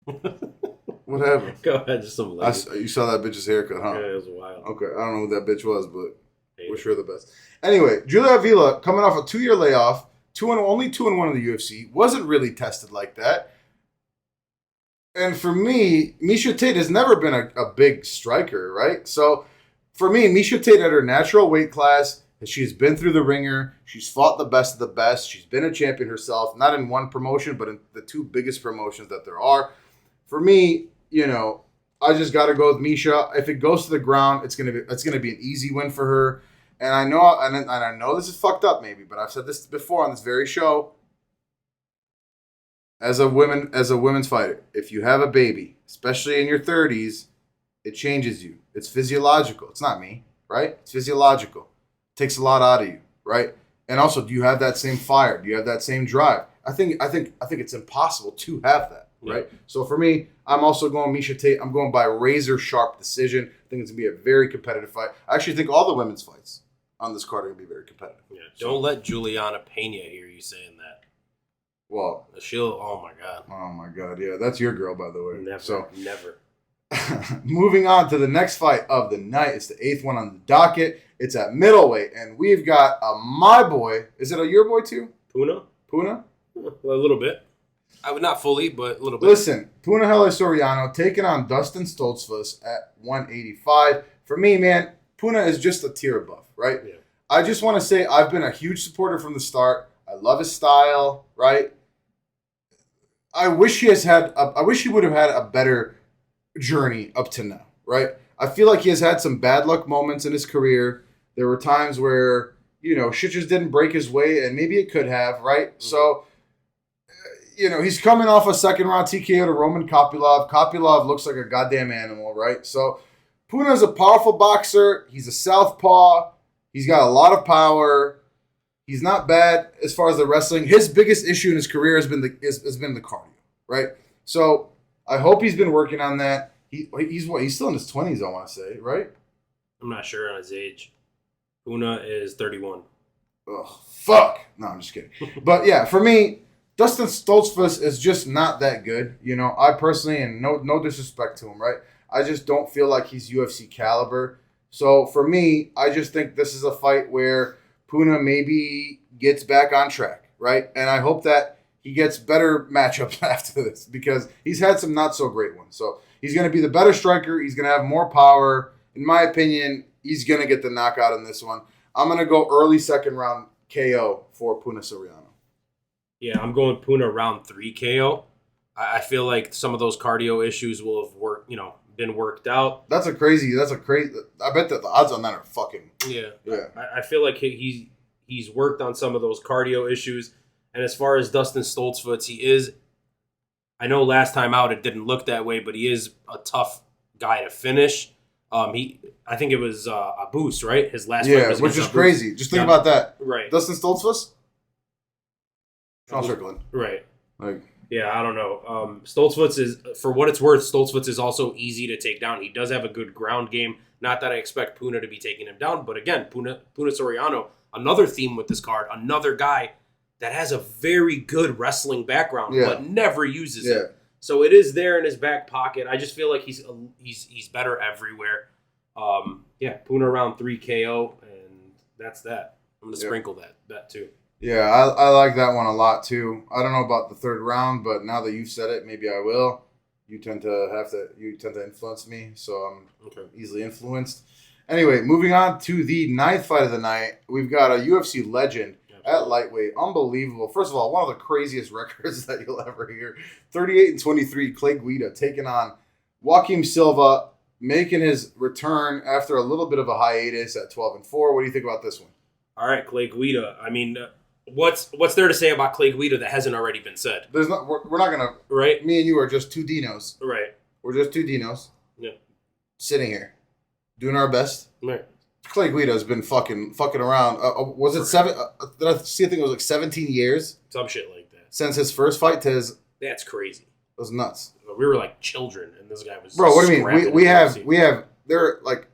What happened? Go ahead, just some lady. You saw that bitch's haircut, huh? Yeah, it was wild. Okay, I don't know who that bitch was, but wish her the best. Anyway, Julia Avila, coming off a 2-year layoff, only 2-1 in the UFC, wasn't really tested like that. And for me, Miesha Tate has never been a big striker, right? So for me, Miesha Tate at her natural weight class, she's been through the ringer. She's fought the best of the best. She's been a champion herself, not in one promotion, but in the two biggest promotions that there are. For me, I just got to go with Miesha. If it goes to the ground, it's gonna be an easy win for her. And I know this is fucked up maybe, but I've said this before on this very show. As a women's fighter, if you have a baby, especially in your 30s, it changes you. It's physiological. It's not me, right? It's physiological. It takes a lot out of you, right? And also, do you have that same fire? Do you have that same drive? I think it's impossible to have that, right? Yeah. So for me, I'm also going Miesha Tate. I'm going by razor sharp decision. I think it's gonna be a very competitive fight. I actually think all the women's fights on this card are gonna be very competitive. Yeah. Don't let Juliana Pena hear you saying that. Well, oh my god. Oh my god, yeah, that's your girl, by the way. Never. Moving on to the next fight of the night. It's the 8th one on the docket. It's at middleweight, and we've got my boy. Is it your boy too? Puna? A little bit. I would not fully, but a little bit. Listen, Punahele Soriano taking on Dustin Stoltzfus at 185. For me, man, Puna is just a tier above, right? Yeah. I just want to say I've been a huge supporter from the start. I love his style, right? I wish he would have had a better journey up to now, right? I feel like he has had some bad luck moments in his career. There were times where, shit just didn't break his way, and maybe it could have, right? Mm-hmm. So, he's coming off a second round TKO to Roman Kopylov. Kopylov looks like a goddamn animal, right? So, Puna's a powerful boxer. He's a southpaw. He's got a lot of power. He's not bad as far as the wrestling. His biggest issue in his career has been the cardio, right? So I hope he's been working on that. He's still in his 20s, I want to say, right? I'm not sure on his age. Puna is 31. Oh, fuck. No, I'm just kidding. But yeah, for me, Dustin Stoltzfus is just not that good. You know, I personally, and no disrespect to him, right? I just don't feel like he's UFC caliber. So for me, I just think this is a fight where Puna maybe gets back on track, right? And I hope that he gets better matchups after this because he's had some not so great ones. So he's going to be the better striker. He's going to have more power. In my opinion, he's going to get the knockout in this one. I'm going to go early second round KO for Puna Soriano. Yeah, I'm going Puna round 3 KO. I feel like some of those cardio issues will have been worked out. That's a crazy. I bet that the odds on that are fucking. Yeah. I feel like he's worked on some of those cardio issues. And as far as Dustin Stoltzfus, he is. I know last time out it didn't look that way, but he is a tough guy to finish. I think it was a boost, right? His last fight was which is crazy. Just think about that. Right. Dustin Stoltzfus? Sean Strickland. Right. Yeah, I don't know. Stoltzfus is, for what it's worth, Stoltzfus is also easy to take down. He does have a good ground game. Not that I expect Puna to be taking him down, but again, Puna Soriano, another theme with this card, another guy that has a very good wrestling background, but never uses it. So it is there in his back pocket. I just feel like he's better everywhere. Puna round 3 KO, and that's that. I'm going to sprinkle that too. Yeah, I like that one a lot too. I don't know about the third round, but now that you've said it, maybe I will. You tend to influence me, so I'm easily influenced. Anyway, moving on to the 9th fight of the night, we've got a UFC legend at lightweight. Unbelievable. First of all, one of the craziest records that you'll ever hear. 38-23, Clay Guida taking on Joaquim Silva, making his return after a little bit of a hiatus at 12-4. What do you think about this one? All right, Clay Guida. I mean, what's there to say about Clay Guida that hasn't already been said? We're not gonna. Right. Me and you are just two dinos. Right. We're just two dinos. Yeah. Sitting here, doing our best. Right. Clay Guida has been fucking around. Was it 7? Did I see? I think it was like 17 years. Some shit like that. Since his first fight to his. That's crazy. It was nuts. We were like children, and this guy was. Bro, what do you mean? We have. They're like.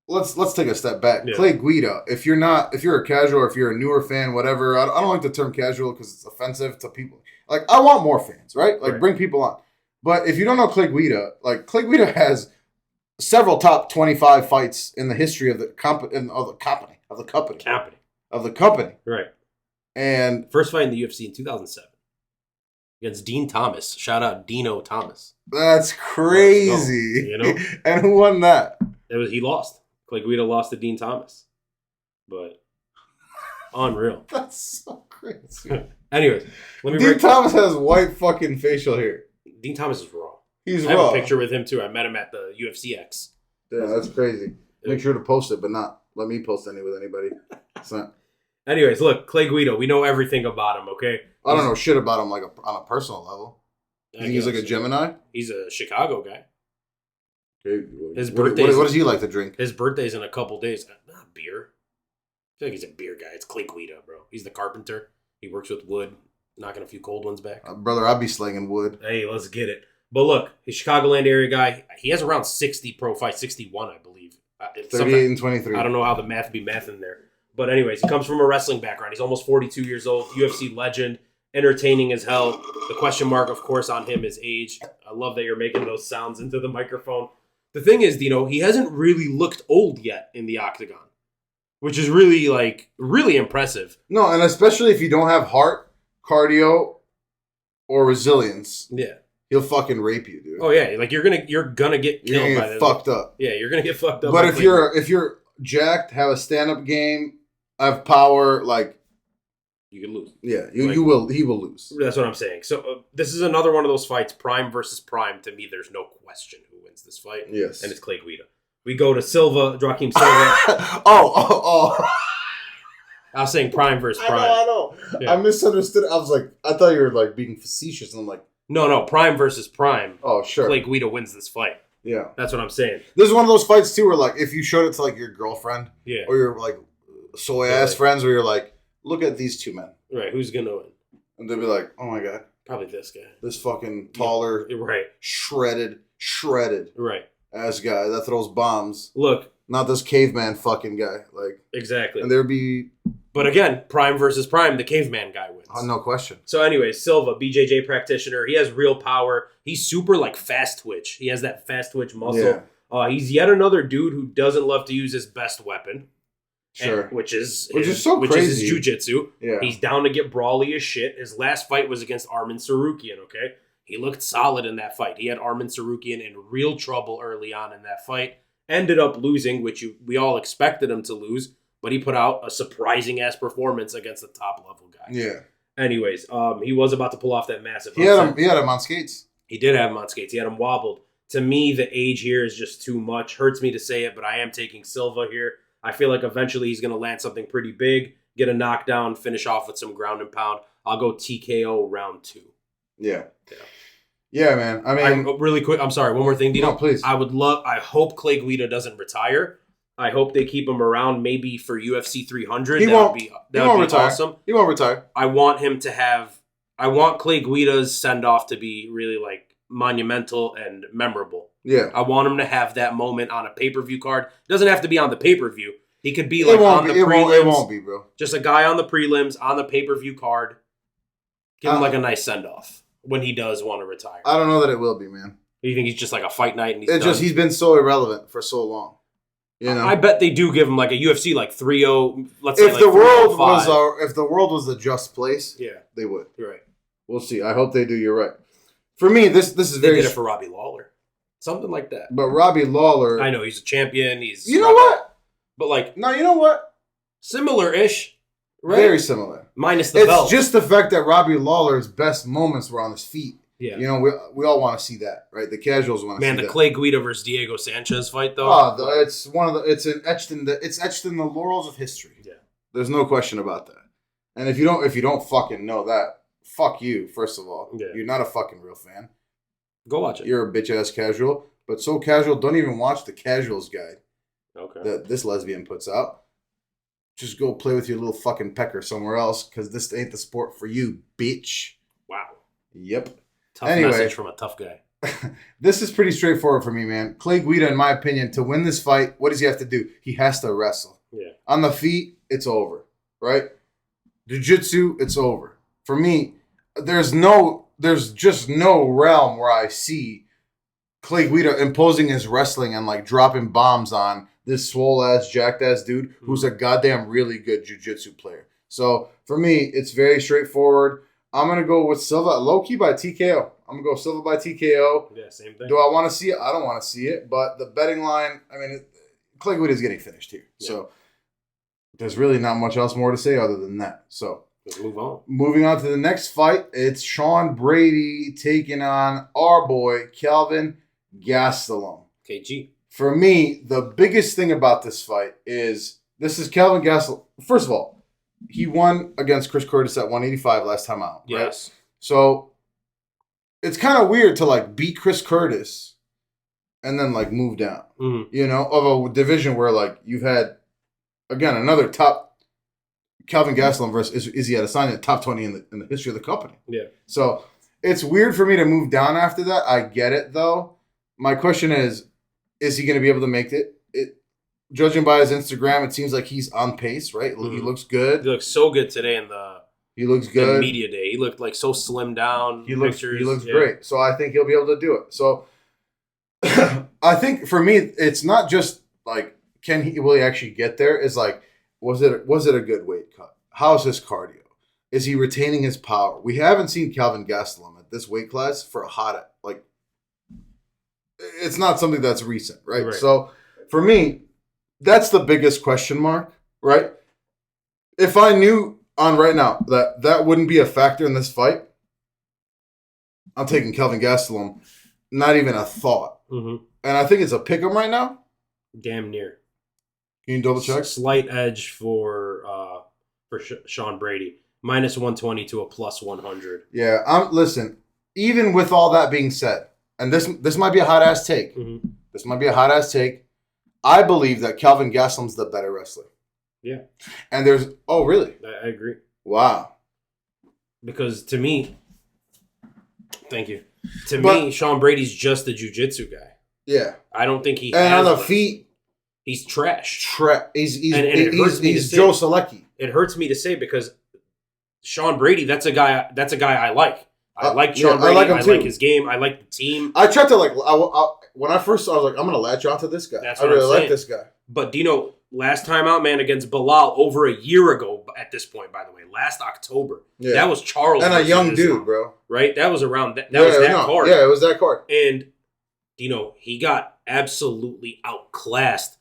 Let's take a step back. Yeah. Clay Guida. If you're a casual, or if you're a newer fan, whatever. I don't like the term casual because it's offensive to people. Like, I want more fans, right? Like, bring people on. But if you don't know Clay Guida, like, Clay Guida has several top 25 fights in the history of the company. Right. And first fight in the UFC in 2007 against Dean Thomas. Shout out Dino Thomas. That's crazy. You know? And who won that? He lost. Clay Guida lost to Dean Thomas. But unreal. That's so crazy. Anyways, Dean Thomas has white fucking facial hair. Dean Thomas is raw. He's raw. I have a picture with him too. I met him at the UFC X. Yeah, that's crazy. Make sure to post it, but not let me post any with anybody. Anyways, look, Clay Guida, we know everything about him, okay? I don't know shit about him like on a personal level. You think he's like a Gemini? He's a Chicago guy. Okay. His birthday. What does he like to drink? His birthday's in a couple days. Not beer. I feel like he's a beer guy. It's Clay Guida, bro. He's the carpenter. He works with wood, knocking a few cold ones back. Brother, I'll be slinging wood. Hey, let's get it. But look, he's Chicagoland area guy. He has around 60 pro fights, 61, I believe. 38-23. I don't know how the math be math in there. But anyways, he comes from a wrestling background. He's almost 42 years old, UFC legend, entertaining as hell. The question mark, of course, on him is age. I love that you're making those sounds into the microphone. The thing is, Dino, he hasn't really looked old yet in the octagon, which is really impressive. No, and especially if you don't have heart, cardio, or resilience. Yeah. He'll fucking rape you, dude. Oh yeah, like you're gonna get killed. You're gonna get fucked up. Yeah, you're gonna get fucked up. But if you're jacked, have a stand-up game, have power, like you can lose. Yeah, he will lose. That's what I'm saying. So this is another one of those fights, prime versus prime. To me, there's no question who wins this fight. Yes, and it's Clay Guida. We go to Joaquim Silva. oh. I was saying prime versus prime. I know. Yeah. I misunderstood. I was like, I thought you were like being facetious, and I'm like. No, prime versus prime. Oh, sure. Clay Guida wins this fight. Yeah. That's what I'm saying. This is one of those fights, too, where, like, if you showed it to, like, your girlfriend or your, like, soy-ass friends where you're like, look at these two men. Right. Who's going to win? And they'll be like, oh, my God. Probably this guy. This fucking taller, shredded right. ass guy that throws bombs. Look. Not this caveman fucking guy. Like exactly. And there'd be... But again, prime versus prime, the caveman guy wins. No question. So anyways, Silva, BJJ practitioner. He has real power. He's super, like, fast twitch. He has that fast twitch muscle. Yeah. He's yet another dude who doesn't love to use his best weapon. Sure. Which is crazy. Is his jiu-jitsu. Yeah. He's down to get brawly as shit. His last fight was against Arman Tsarukyan, okay? He looked solid in that fight. He had Arman Tsarukyan in real trouble early on in that fight. Ended up losing, which we all expected him to lose, but he put out a surprising-ass performance against the top-level guy. Yeah. Anyways, he was about to pull off that massive upset. He had him on skates. He did have him on skates. He had him wobbled. To me, the age here is just too much. Hurts me to say it, but I am taking Silva here. I feel like eventually he's going to land something pretty big, get a knockdown, finish off with some ground and pound. I'll go TKO round 2. Yeah. Yeah, man. I mean... really quick, I'm sorry, one more thing, Dino. No, please. I hope Clay Guida doesn't retire. I hope they keep him around maybe for UFC 300. That would be awesome. He won't retire. I want Clay Guida's send-off to be really, like, monumental and memorable. Yeah. I want him to have that moment on a pay-per-view card. It doesn't have to be on the pay-per-view. He could be like on the prelims. It won't be, bro. Just a guy on the prelims, on the pay-per-view card. Give him like a nice send-off when he does want to retire. I don't know that it will be, man. You think he's just like a fight night and he's been so irrelevant for so long. You know? I bet they do give him like a UFC like 3-0. Let's say like the world was a just place, they would. You're right. We'll see. I hope they do. You're right. For me, this is very. They did it for Robbie Lawler, something like that. But Robbie Lawler, I know he's a champion. You know what? But like, no, you know what? Similar-ish. Right? Very similar. Minus the belt. It's just the fact that Robbie Lawler's best moments were on his feet. Yeah. You know, we all want to see that, right? The casuals want to see that. Man, the Clay Guida versus Diego Sanchez fight, though. Oh, it's etched in the laurels of history. Yeah. There's no question about that. And if you don't fucking know that, fuck you, first of all. Yeah. You're not a fucking real fan. Go watch it. You're a bitch-ass casual. But so casual, don't even watch the Casuals Guide. Okay. That this lesbian puts out. Just go play with your little fucking pecker somewhere else, because this ain't the sport for you, bitch. Wow. Yep. Tough message from a tough guy. This is pretty straightforward for me, man. Clay Guida, in my opinion, to win this fight, what does he have to do? He has to wrestle. Yeah. On the feet, it's over, right? Jiu-jitsu, it's over. For me, there's just no realm where I see Clay Guida imposing his wrestling and like dropping bombs on this swole-ass, jacked-ass dude who's a goddamn really good jiu-jitsu player. So, for me, it's very straightforward. I'm going to go with Silva, low-key by TKO. I'm going to go Silva by TKO. Yeah, same thing. Do I want to see it? I don't want to see it. But the betting line, I mean, Clay Guida is getting finished here. Yeah. So, there's really not much else more to say other than that. So, let's move on. Moving on to the next fight, it's Sean Brady taking on our boy, Kelvin Gastelum. KG. For me, the biggest thing about this fight is this is Kelvin Gastelum. First of all, he won against Chris Curtis at 185 last time out. Right? Yes. So it's kind of weird to like beat Chris Curtis and then like move down. Mm-hmm. You know, of a division where like you've had again another top Kelvin Gastelum versus Izzy Adesanya, top 20 in the history of the company. Yeah. So it's weird for me to move down after that. I get it though. My question is he going to be able to make it? Judging by his Instagram, it seems like he's on pace, right? Mm-hmm. He looks good. He looks so good today He looks good. Media day. He looked like so slimmed down. He looks great. So I think he'll be able to do it. So I think for me, it's not just like will he actually get there? It's like was it a good weight cut? How's his cardio? Is he retaining his power? We haven't seen Kelvin Gastelum at this weight class for a hot like. It's not something that's recent, right? So for me, that's the biggest question mark, right? If I knew on right now that wouldn't be a factor in this fight, I'm taking Kelvin Gastelum, not even a thought. Mm-hmm. And I think it's a pick 'em right now. Damn near. Can you double check? Slight edge for Sean Brady. Minus 120 to a plus 100. Yeah, listen, even with all that being said, and this might be a hot ass take. Mm-hmm. This might be a hot-ass take. I believe that Kelvin Gastelum's the better wrestler. Yeah. And there's... Oh, really? I agree. Wow. Because to me... Thank you. To me, Sean Brady's just a jiu-jitsu guy. Yeah. I don't think he and has... on the feet... He's trash. He's Joe Solecki. It hurts me to say because Sean Brady, that's a guy I like. I like Sean Brady. I like his game. I like the team. I tried to when I first saw, I was like, I'm gonna latch onto this guy. I really like this guy. But Dino, last time out, man, against Belal over a year ago. At this point, by the way, last October, that was Charles and a young dude, bro. Right? That was around. That was that card. Yeah, it was that card. And Dino, he got absolutely outclassed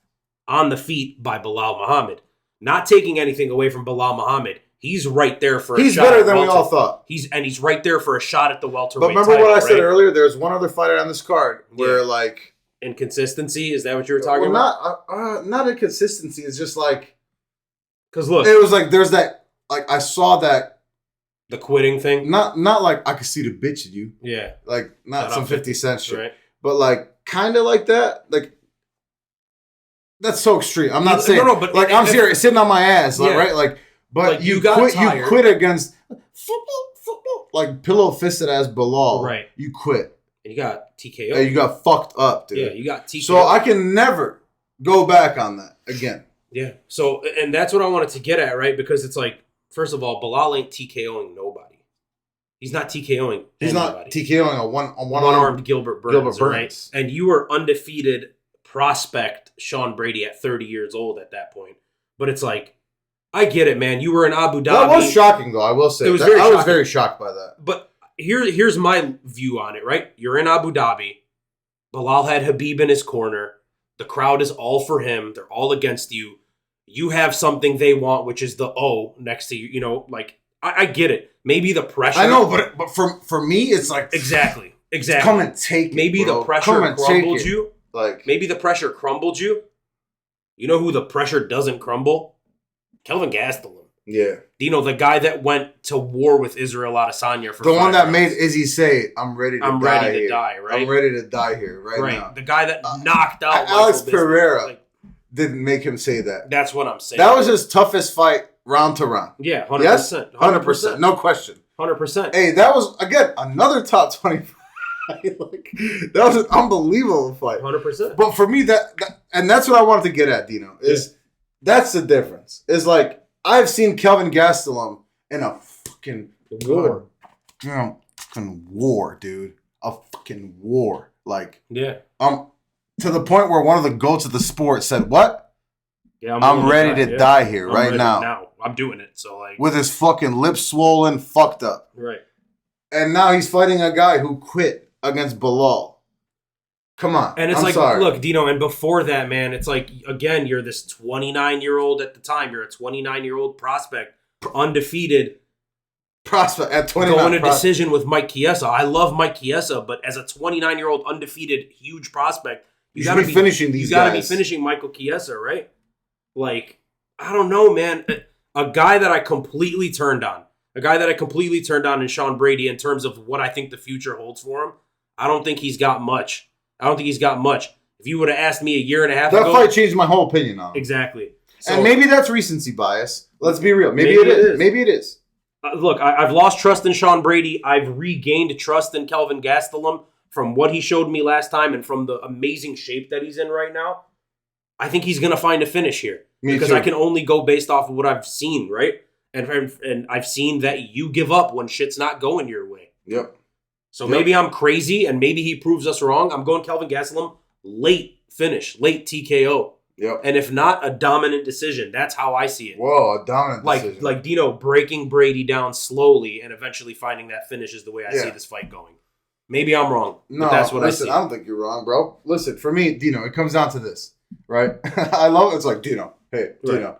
on the feet by Belal Muhammad. Not taking anything away from Belal Muhammad. He's right there for a shot. He's better than we all thought. He's right there for a shot at the welterweight. But remember what I said earlier? There's one other fighter on this card where like inconsistency. Is that what you were talking about? Not inconsistency. It's just like because look, it was like there's that like I saw that the quitting thing. Not like I could see the bitch in you. Yeah. Like not some 50 Cent shit. Right. But like kind of like that. Like that's so extreme. I'm not saying no, but like I'm serious, sitting on my ass, like, right? Like. But like you quit against football, like pillow fisted ass Belal. Right. You quit. And you got TKO. And you got fucked up, dude. Yeah, you got TKO. So I can never go back on that again. Yeah. So, and that's what I wanted to get at, right? Because it's like, first of all, Belal ain't TKOing nobody. He's not TKOing He's anybody. not TKOing a one-armed Gilbert Burns. Burns. Right? And you were undefeated prospect Sean Brady at 30 years old at that point. But it's like, I get it, man. You were in Abu Dhabi. That was shocking, though. I will say. It was I was very shocked by that. But here's my view on it, right? You're in Abu Dhabi. Belal had Habib in his corner. The crowd is all for him. They're all against you. You have something they want, which is the O next to you. You know, like, I get it. Maybe the pressure. I know, but for me, it's like... Exactly. Come and take it, Maybe bro. the pressure crumbled you. Like, maybe the pressure crumbled you. You know who the pressure doesn't crumble? Kelvin Gastelum. Yeah. You know, the guy that went to war with Israel Adesanya for the one that rounds. made Izzy say, I'm ready to die, right? I'm ready to die here right now. The guy that knocked out Alex Pereira didn't make him say that. That's what I'm saying. That was his toughest fight round to round. Yeah, 100%. Yes? 100%. No question. 100%. Hey, that was, again, another top 20 fight. Like, that was an unbelievable fight. 100%. But for me, and that's what I wanted to get at, Dino, is... That's the difference. It's like I've seen Kelvin Gastelum in a fucking war. Fucking war, dude. A fucking war. Like to the point where one of the goats of the sport said, "What? Yeah, I'm ready to die here right now. I'm doing it." So like with his fucking lips swollen, fucked up. Right. And now he's fighting a guy who quit against Belal. Come on. And it's look, Dino, and before that, man, it's like, again, you're this 29-year-old at the time. You're a 29-year-old prospect, undefeated. Prospect at 29. Going a decision with Mike Chiesa. I love Mike Chiesa, but as a 29-year-old undefeated, huge prospect, you got to be finishing these guys. You got to be finishing Michael Chiesa, right? Like, I don't know, man. A guy that I completely turned on. A guy that I completely turned on in Sean Brady in terms of what I think the future holds for him. I don't think he's got much. If you would have asked me a year and a half ago... That fight changed my whole opinion on him. Exactly. So, and maybe that's recency bias. Let's be real. Maybe it is. Maybe it is. Look, I've lost trust in Sean Brady. I've regained trust in Kelvin Gastelum from what he showed me last time and from the amazing shape that he's in right now. I think he's going to find a finish here. Because I can only go based off of what I've seen, right? And I've seen that you give up when shit's not going your way. Yep. So maybe I'm crazy, and maybe he proves us wrong. I'm going Kelvin Gastelum, late finish, late TKO. Yep. And if not, a dominant decision. That's how I see it. Whoa, a dominant decision. Like Dino breaking Brady down slowly and eventually finding that finish is the way I see this fight going. Maybe I'm wrong. No, but that's what I don't think you're wrong, bro. Listen, for me, Dino, it comes down to this, right? I love it. It's like, Dino, hey, Dino,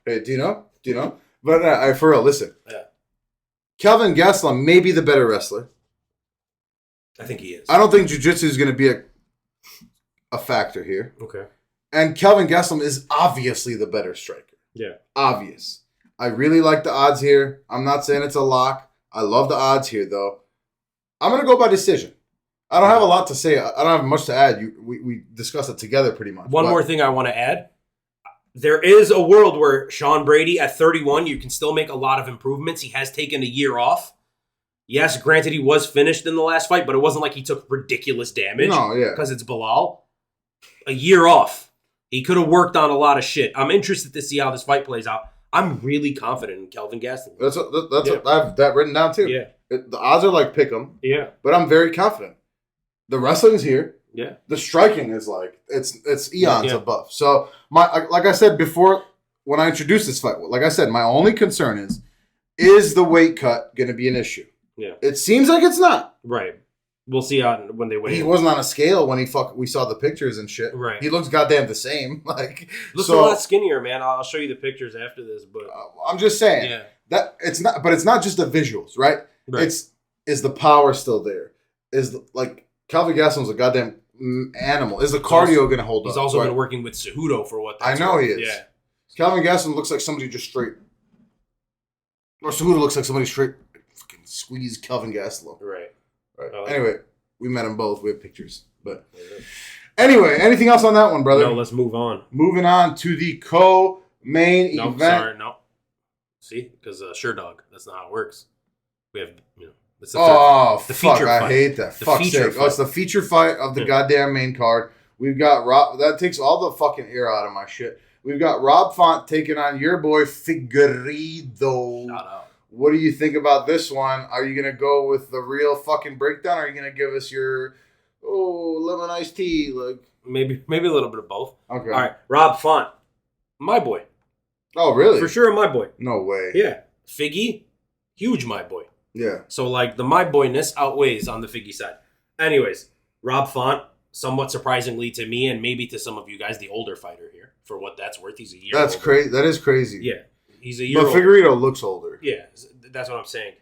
hey, Dino. But for real, listen. Yeah. Kelvin Gastelum may be the better wrestler. I think he is. I don't think jiu-jitsu is going to be a factor here. Okay. And Kelvin Gastelum is obviously the better striker. Yeah. Obvious. I really like the odds here. I'm not saying it's a lock. I love the odds here, though. I'm going to go by decision. I don't have a lot to say. I don't have much to add. We discussed it together pretty much. One more thing I want to add. There is a world where Sean Brady at 31, you can still make a lot of improvements. He has taken a year off. Yes, granted, he was finished in the last fight, but it wasn't like he took ridiculous damage. No, yeah. Because it's Bilal. A year off. He could have worked on a lot of shit. I'm interested to see how this fight plays out. I'm really confident in Kelvin Gastelum. I have that written down too. Yeah. The odds are like pick 'em. Yeah. But I'm very confident. The wrestling's here. Yeah. The striking is like it's eons above. So like I said before when I introduced this fight, like I said, my only concern is the weight cut going to be an issue? Yeah. It seems like it's not. Right. We'll see when they weigh. He wasn't on a scale when we saw the pictures and shit. Right. He looks goddamn the same. Like looks a lot skinnier, man. I'll show you the pictures after this, but I'm just saying that it's not. But it's not just the visuals, right? Is the power still there? Kelvin Gastelum's a goddamn animal. Is the cardio going to hold up? He's also been working with Cejudo for what that's I know worth. he is. Yeah. Kelvin Gastelum looks like somebody just straight. Or Cejudo looks like somebody straight fucking squeezed Kelvin Gastelum. Right. Anyway, we met them both. We have pictures. But anyway, anything else on that one, brother? No, let's move on. Moving on to the co-main event. Sorry, no. See? Because Sure Dog. That's not how it works. We have, it's the fuck! feature I fight. hate that. Fuck's sake! Oh, it's the feature fight of the goddamn main card. We've got Rob. That takes all the fucking air out of my shit. We've got Rob Font taking on your boy Figueiredo. Shout out. What do you think about this one? Are you gonna go with the real fucking breakdown, or are you gonna give us your lemon iced tea? Like maybe a little bit of both. Okay. All right, Rob Font, my boy. Oh really? For sure, my boy. No way. Yeah, Figgy, huge my boy. Yeah. So, the my boyness outweighs on the Figgy side. Anyways, Rob Font, somewhat surprisingly to me and maybe to some of you guys, the older fighter here. For what that's worth, he's a year That's older. crazy. That is crazy. Yeah, he's a year But Figueiredo looks older. Yeah, that's what I'm saying.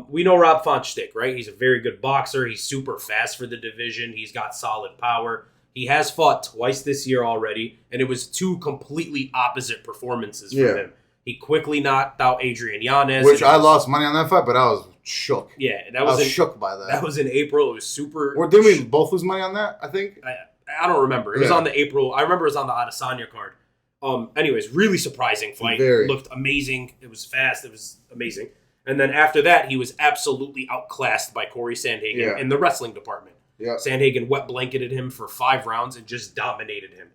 We know Rob Font's shtick, right? He's a very good boxer. He's super fast for the division. He's got solid power. He has fought twice this year already, and it was two completely opposite performances for him. He quickly knocked out Adrian Yanez. Which I lost money on that fight, but I was shook. Yeah, I was shook by that. That was in April. It was super... Or didn't we both lose money on that, I think? I don't remember. It was on the April... I remember it was on the Adesanya card. Anyways, really surprising fight. Looked amazing. It was fast. It was amazing. And then after that, he was absolutely outclassed by Corey Sandhagen in the wrestling department. Yeah. Sandhagen wet blanketed him for 5 rounds and just dominated him.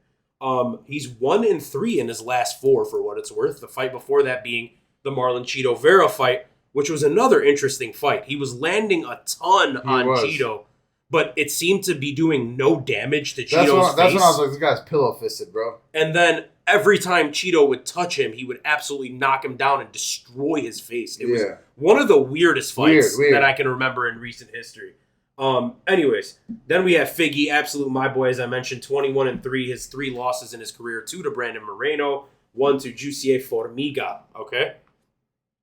He's 1-3 in his last 4 for what it's worth. The fight before that being the Marlon Cheeto Vera fight, which was another interesting fight. He was landing a ton on Cheeto, but it seemed to be doing no damage to Cheeto's face. That's when I was like, this guy's pillow fisted, bro. And then every time Cheeto would touch him, he would absolutely knock him down and destroy his face. It was one of the weirdest fights that I can remember in recent history. Anyways, then we have Figgy, absolute my boy, as I mentioned, 21-3. His 3 losses in his career, 2 to Brandon Moreno, 1 to Jussier Formiga. Okay,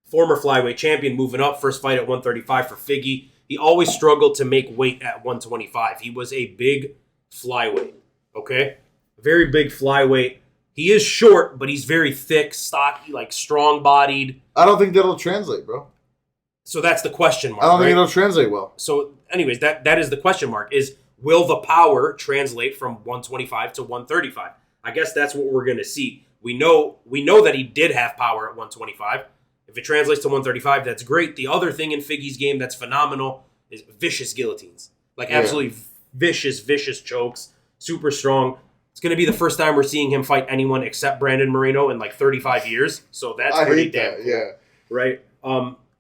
former flyweight champion, moving up. First fight at 135 for Figgy. He always struggled to make weight at 125. He was a big flyweight. Okay, very big flyweight. He is short, but he's very thick, stocky, strong-bodied. I don't think that'll translate, bro. So that's the question mark. I don't think it'll translate well. So, anyways, that is the question mark. Will the power translate from 125 to 135? I guess that's what we're going to see. We know that he did have power at 125. If it translates to 135, that's great. The other thing in Figgy's game that's phenomenal is vicious guillotines. Absolutely vicious chokes. Super strong. It's going to be the first time we're seeing him fight anyone except Brandon Moreno in 35 years. So that's pretty damn cool. Yeah. Right?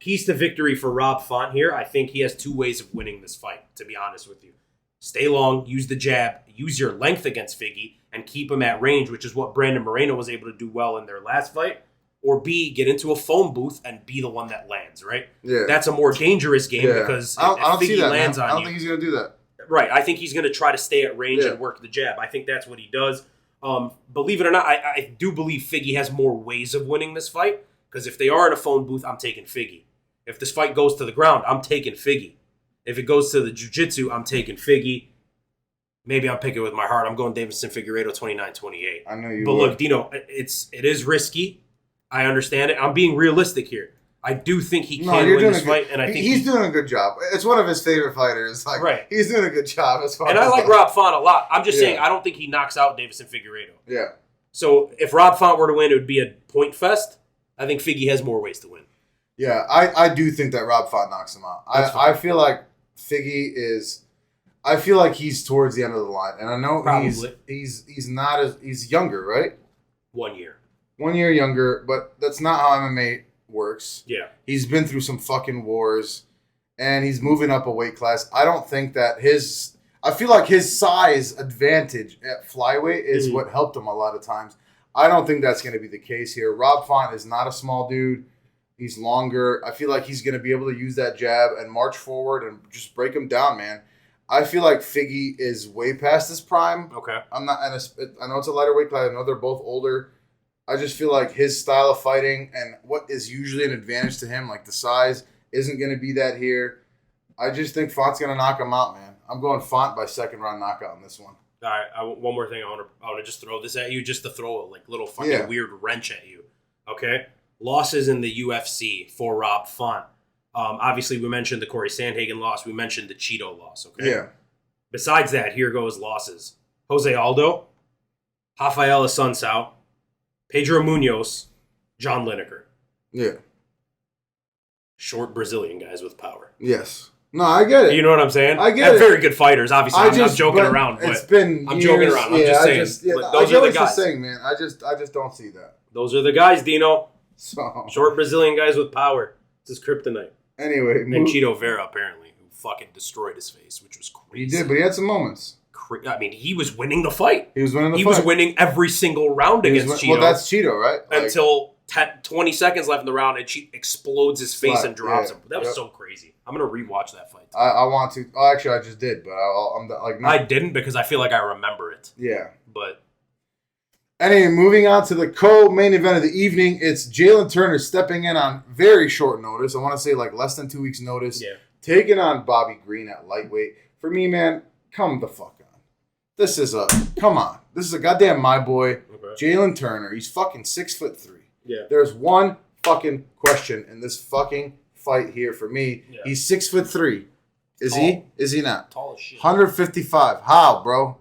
Keys to victory for Rob Font here. I think he has 2 ways of winning this fight, to be honest with you. Stay long, use the jab, use your length against Figgy, and keep him at range, which is what Brandon Moreno was able to do well in their last fight. Or B, get into a phone booth and be the one that lands, right? Yeah. That's a more dangerous game because if Figgy lands on you... I don't think he's going to do that. Right. I think he's going to try to stay at range and work the jab. I think that's what he does. Believe it or not, I do believe Figgy has more ways of winning this fight, because if they are in a phone booth, I'm taking Figgy. If this fight goes to the ground, I'm taking Figgy. If it goes to the jiu-jitsu, I'm taking Figgy. Maybe I'm picking with my heart. I'm going Deiveson Figueiredo 29-28. I know you But look, Dino, it is risky. I understand it. I'm being realistic here. I do think he can win this fight, and I think he's doing a good job. It's one of his favorite fighters. Like, right. He's doing a good job as far. And I like Rob Font a lot. I'm just saying I don't think he knocks out Deiveson Figueiredo. Yeah. So if Rob Font were to win, it would be a point fest. I think Figgy has more ways to win. Yeah, I do think that Rob Font knocks him out. I feel like Figgy is. I feel like he's towards the end of the line, and I know he's not as he's younger, right? 1 year. 1 year younger, but that's not how MMA works. Yeah. He's been through some fucking wars, and he's moving up a weight class. I don't think that I feel like his size advantage at flyweight is what helped him a lot of times. I don't think that's going to be the case here. Rob Font is not a small dude. He's longer. I feel like he's going to be able to use that jab and march forward and just break him down, man. I feel like Figgy is way past his prime. Okay. I know it's a lighter weight class. I know they're both older. I just feel like his style of fighting and what is usually an advantage to him, like the size, isn't going to be that here. I just think Font's going to knock him out, man. I'm going Font by second round knockout on this one. All right. One more thing. I want to just throw this at you, just to throw a little fucking weird wrench at you. Okay. Losses in the UFC for Rob Font. Obviously, we mentioned the Corey Sandhagen loss. We mentioned the Cheeto loss. Okay. Yeah. Besides that, here goes losses: Jose Aldo, Rafael Assunção, Pedro Munoz, John Lineker. Yeah. Short Brazilian guys with power. Yes. No, I get it. You know what I'm saying? I get it. Very good fighters. Obviously, I'm joking around. It's been I'm joking around. I'm just saying. Those are the guys. Saying, man. I just don't see that. Those are the guys, Dino. So short Brazilian guys with power. It's his kryptonite. Anyway. And Cheeto Vera, apparently, who fucking destroyed his face, which was crazy. He did, but he had some moments. I mean, he was winning the fight. He was winning every single round against Cheeto. Well, that's Cheeto, right? Until 20 seconds left in the round, and Cheeto explodes his face and drops him. That was so crazy. I'm going to rewatch that fight. I want to. Oh, actually, I just did, but I'm like... No. I didn't because I feel like I remember it. Yeah. But... Anyway, moving on to the co-main event of the evening, it's Jalin Turner stepping in on very short notice. I want to say like less than 2 weeks' notice. Yeah. Taking on Bobby Green at lightweight. For me, man, come the fuck on. This is a goddamn my boy, Jalin Turner. He's fucking 6'3". Yeah. There's one fucking question in this fucking fight here for me. Yeah. He's 6'3". Is he? Is he not? Tall as shit. 155. How, bro?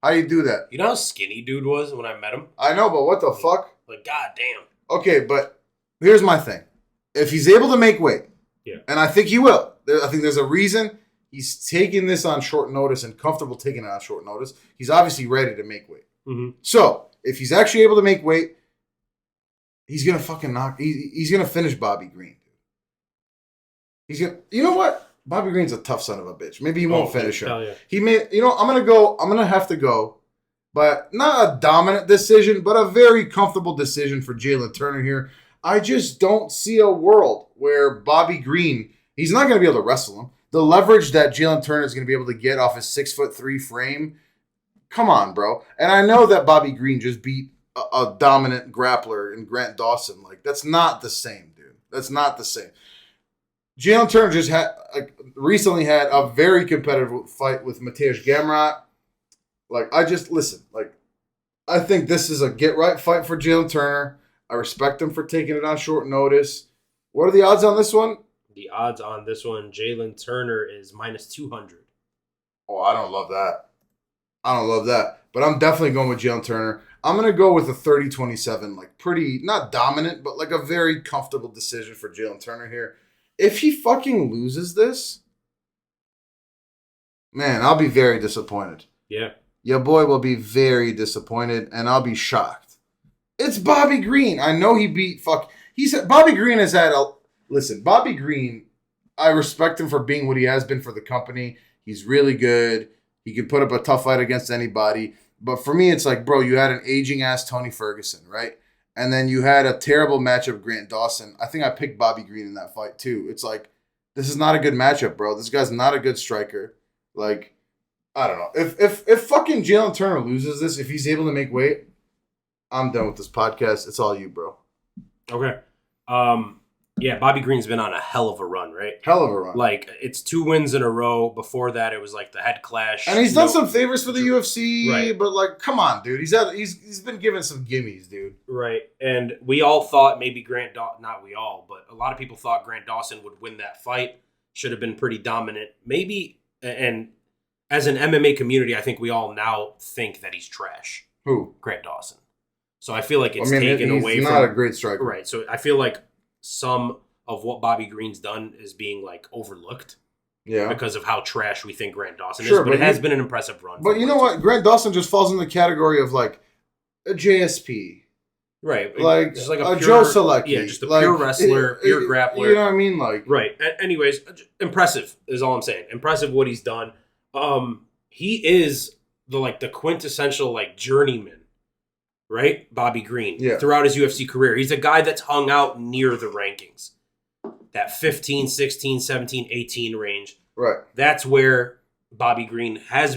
How you do that? You know how skinny dude was when I met him? I know, but what the fuck? Like, goddamn. Okay, but here's my thing. If he's able to make weight, and I think he will. I think there's a reason he's taking this on short notice and comfortable taking it on short notice. He's obviously ready to make weight. Mm-hmm. So, if he's actually able to make weight, he's going to fucking he's going to finish Bobby Green. You know what? Bobby Green's a tough son of a bitch. Maybe he won't finish him. Yeah. He may, I'm going to have to go, but not a dominant decision, but a very comfortable decision for Jalin Turner here. I just don't see a world where Bobby Green, he's not going to be able to wrestle him. The leverage that Jalin Turner is going to be able to get off his 6'3" frame, come on, bro. And I know that Bobby Green just beat a dominant grappler in Grant Dawson. Like, that's not the same, dude. That's not the same. Jalin Turner just recently had a very competitive fight with Mateusz Gamrot. I think this is a get-right fight for Jalin Turner. I respect him for taking it on short notice. What are the odds on this one? The odds on this one, Jalin Turner is -200. Oh, I don't love that. But I'm definitely going with Jalin Turner. I'm going to go with a 30-27, like pretty, not dominant, but like a very comfortable decision for Jalin Turner here. If he fucking loses this, man, I'll be very disappointed. Yeah. Your boy will be very disappointed, and I'll be shocked. It's Bobby Green. I know he beat Bobby Green has had a... Listen, Bobby Green, I respect him for being what he has been for the company. He's really good. He can put up a tough fight against anybody. But for me, it's like, bro, you had an aging-ass Tony Ferguson, right? And then you had a terrible matchup with Grant Dawson. I think I picked Bobby Green in that fight, too. It's like, this is not a good matchup, bro. This guy's not a good striker. Like, I don't know. If fucking Jalin Turner loses this, if he's able to make weight, I'm done with this podcast. It's all you, bro. Okay. Yeah, Bobby Green's been on a hell of a run, right? Hell of a run. Like, it's 2 wins in a row. Before that, it was like the head clash. And he's done some favors for the UFC, right. But like, come on, dude. He's been given some gimmies, dude. Right. And we all thought maybe not we all, but a lot of people thought Grant Dawson would win that fight. Should have been pretty dominant. Maybe, and as an MMA community, I think we all now think that he's trash. Who? Grant Dawson. So I feel like it's taken away from... He's not a great striker. Right. So I feel like some of what Bobby Green's done is being like overlooked. Yeah. Because of how trash we think Grant Dawson is. But it has been an impressive run. But you know what? Grant Dawson just falls in the category of like a JSP. Right. Like, just like a Joe Solecki. Yeah, just a pure wrestler, pure grappler. You know what I mean? Like, right. Anyways, impressive is all I'm saying. Impressive what he's done. He is the quintessential like journeyman, right? Bobby Green. Yeah. Throughout his UFC career. He's a guy that's hung out near the rankings. That 15, 16, 17, 18 range. Right. That's where Bobby Green has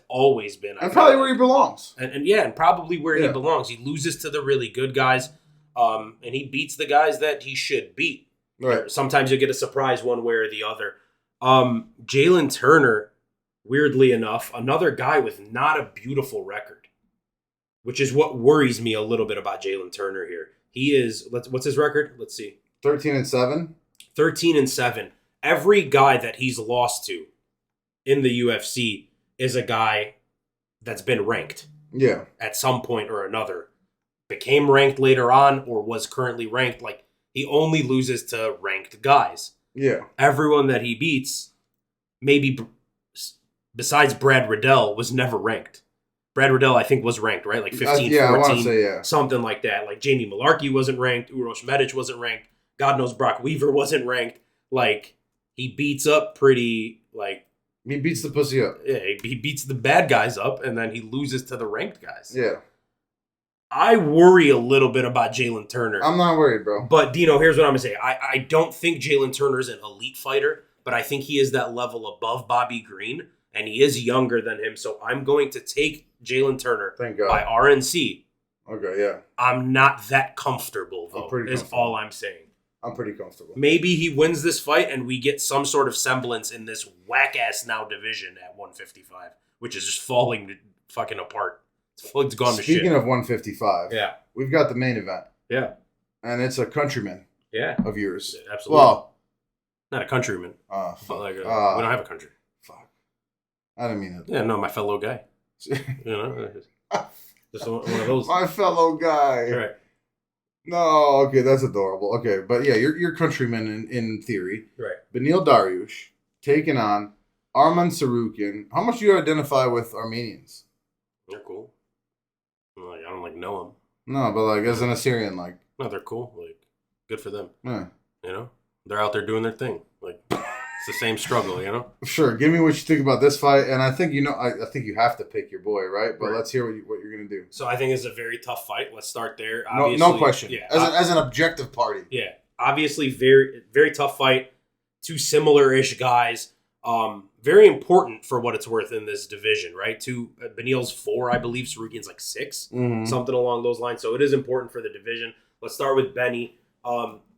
always been. And probably where he belongs. And probably where he belongs. He loses to the really good guys, and he beats the guys that he should beat. Right. Sometimes you get a surprise one way or the other. Jalin Turner, weirdly enough, another guy with not a beautiful record, which is what worries me a little bit about Jalin Turner here. He is, what's his record? Let's see. 13-7. 13-7. Every guy that he's lost to in the UFC is a guy that's been ranked. Yeah. At some point or another. Became ranked later on or was currently ranked. Like, he only loses to ranked guys. Yeah. Everyone that he beats, maybe besides Brad Riddell, was never ranked. Brad Riddell, I think, was ranked, right? Like 15, 14. I want to say, something like that. Like, Jamie Malarkey wasn't ranked. Uroš Medic wasn't ranked. God knows Brock Weaver wasn't ranked. Like, he beats up pretty, like... He beats the pussy up. Yeah, he beats the bad guys up, and then he loses to the ranked guys. Yeah. I worry a little bit about Jalin Turner. I'm not worried, bro. But, Dino, here's what I'm going to say. I don't think Jalin Turner's an elite fighter, but I think he is that level above Bobby Green, and he is younger than him, so I'm going to take Jalin Turner by RNC. Okay, yeah. I'm not that comfortable, though, is all I'm saying. I'm pretty comfortable. Maybe he wins this fight and we get some sort of semblance in this whack-ass now division at 155, which is just falling fucking apart. It's gone to shit. Speaking of 155, we've got the main event. Yeah. And it's a countryman of yours. Absolutely. Well, not a countryman. But we don't have a country. Fuck. I didn't mean it. Yeah, no, my fellow guy. You know? Just one of those. My fellow guy. Right. No, okay, that's adorable. Okay, but yeah, you're countryman in theory. Right. Beneil Dariush taking on Arman Tsarukyan. How much do you identify with Armenians? They're cool. Like, I don't know them. No, but like as an Assyrian, like. No, they're cool. Like, good for them. Yeah. You know, they're out there doing their thing. Like, it's the same struggle. You know. Sure. Give me what you think about this fight, and I think I think you have to pick your boy, right? But let's hear what you're gonna do. So I think it's a very tough fight. Let's start there. No question. Yeah. As an objective party. Yeah. Obviously, very very tough fight. Two similar-ish guys. Very important for what it's worth in this division, right? Beneil's 4, I believe. Tsarukyan's like 6, something along those lines. So it is important for the division. Let's start with Benny.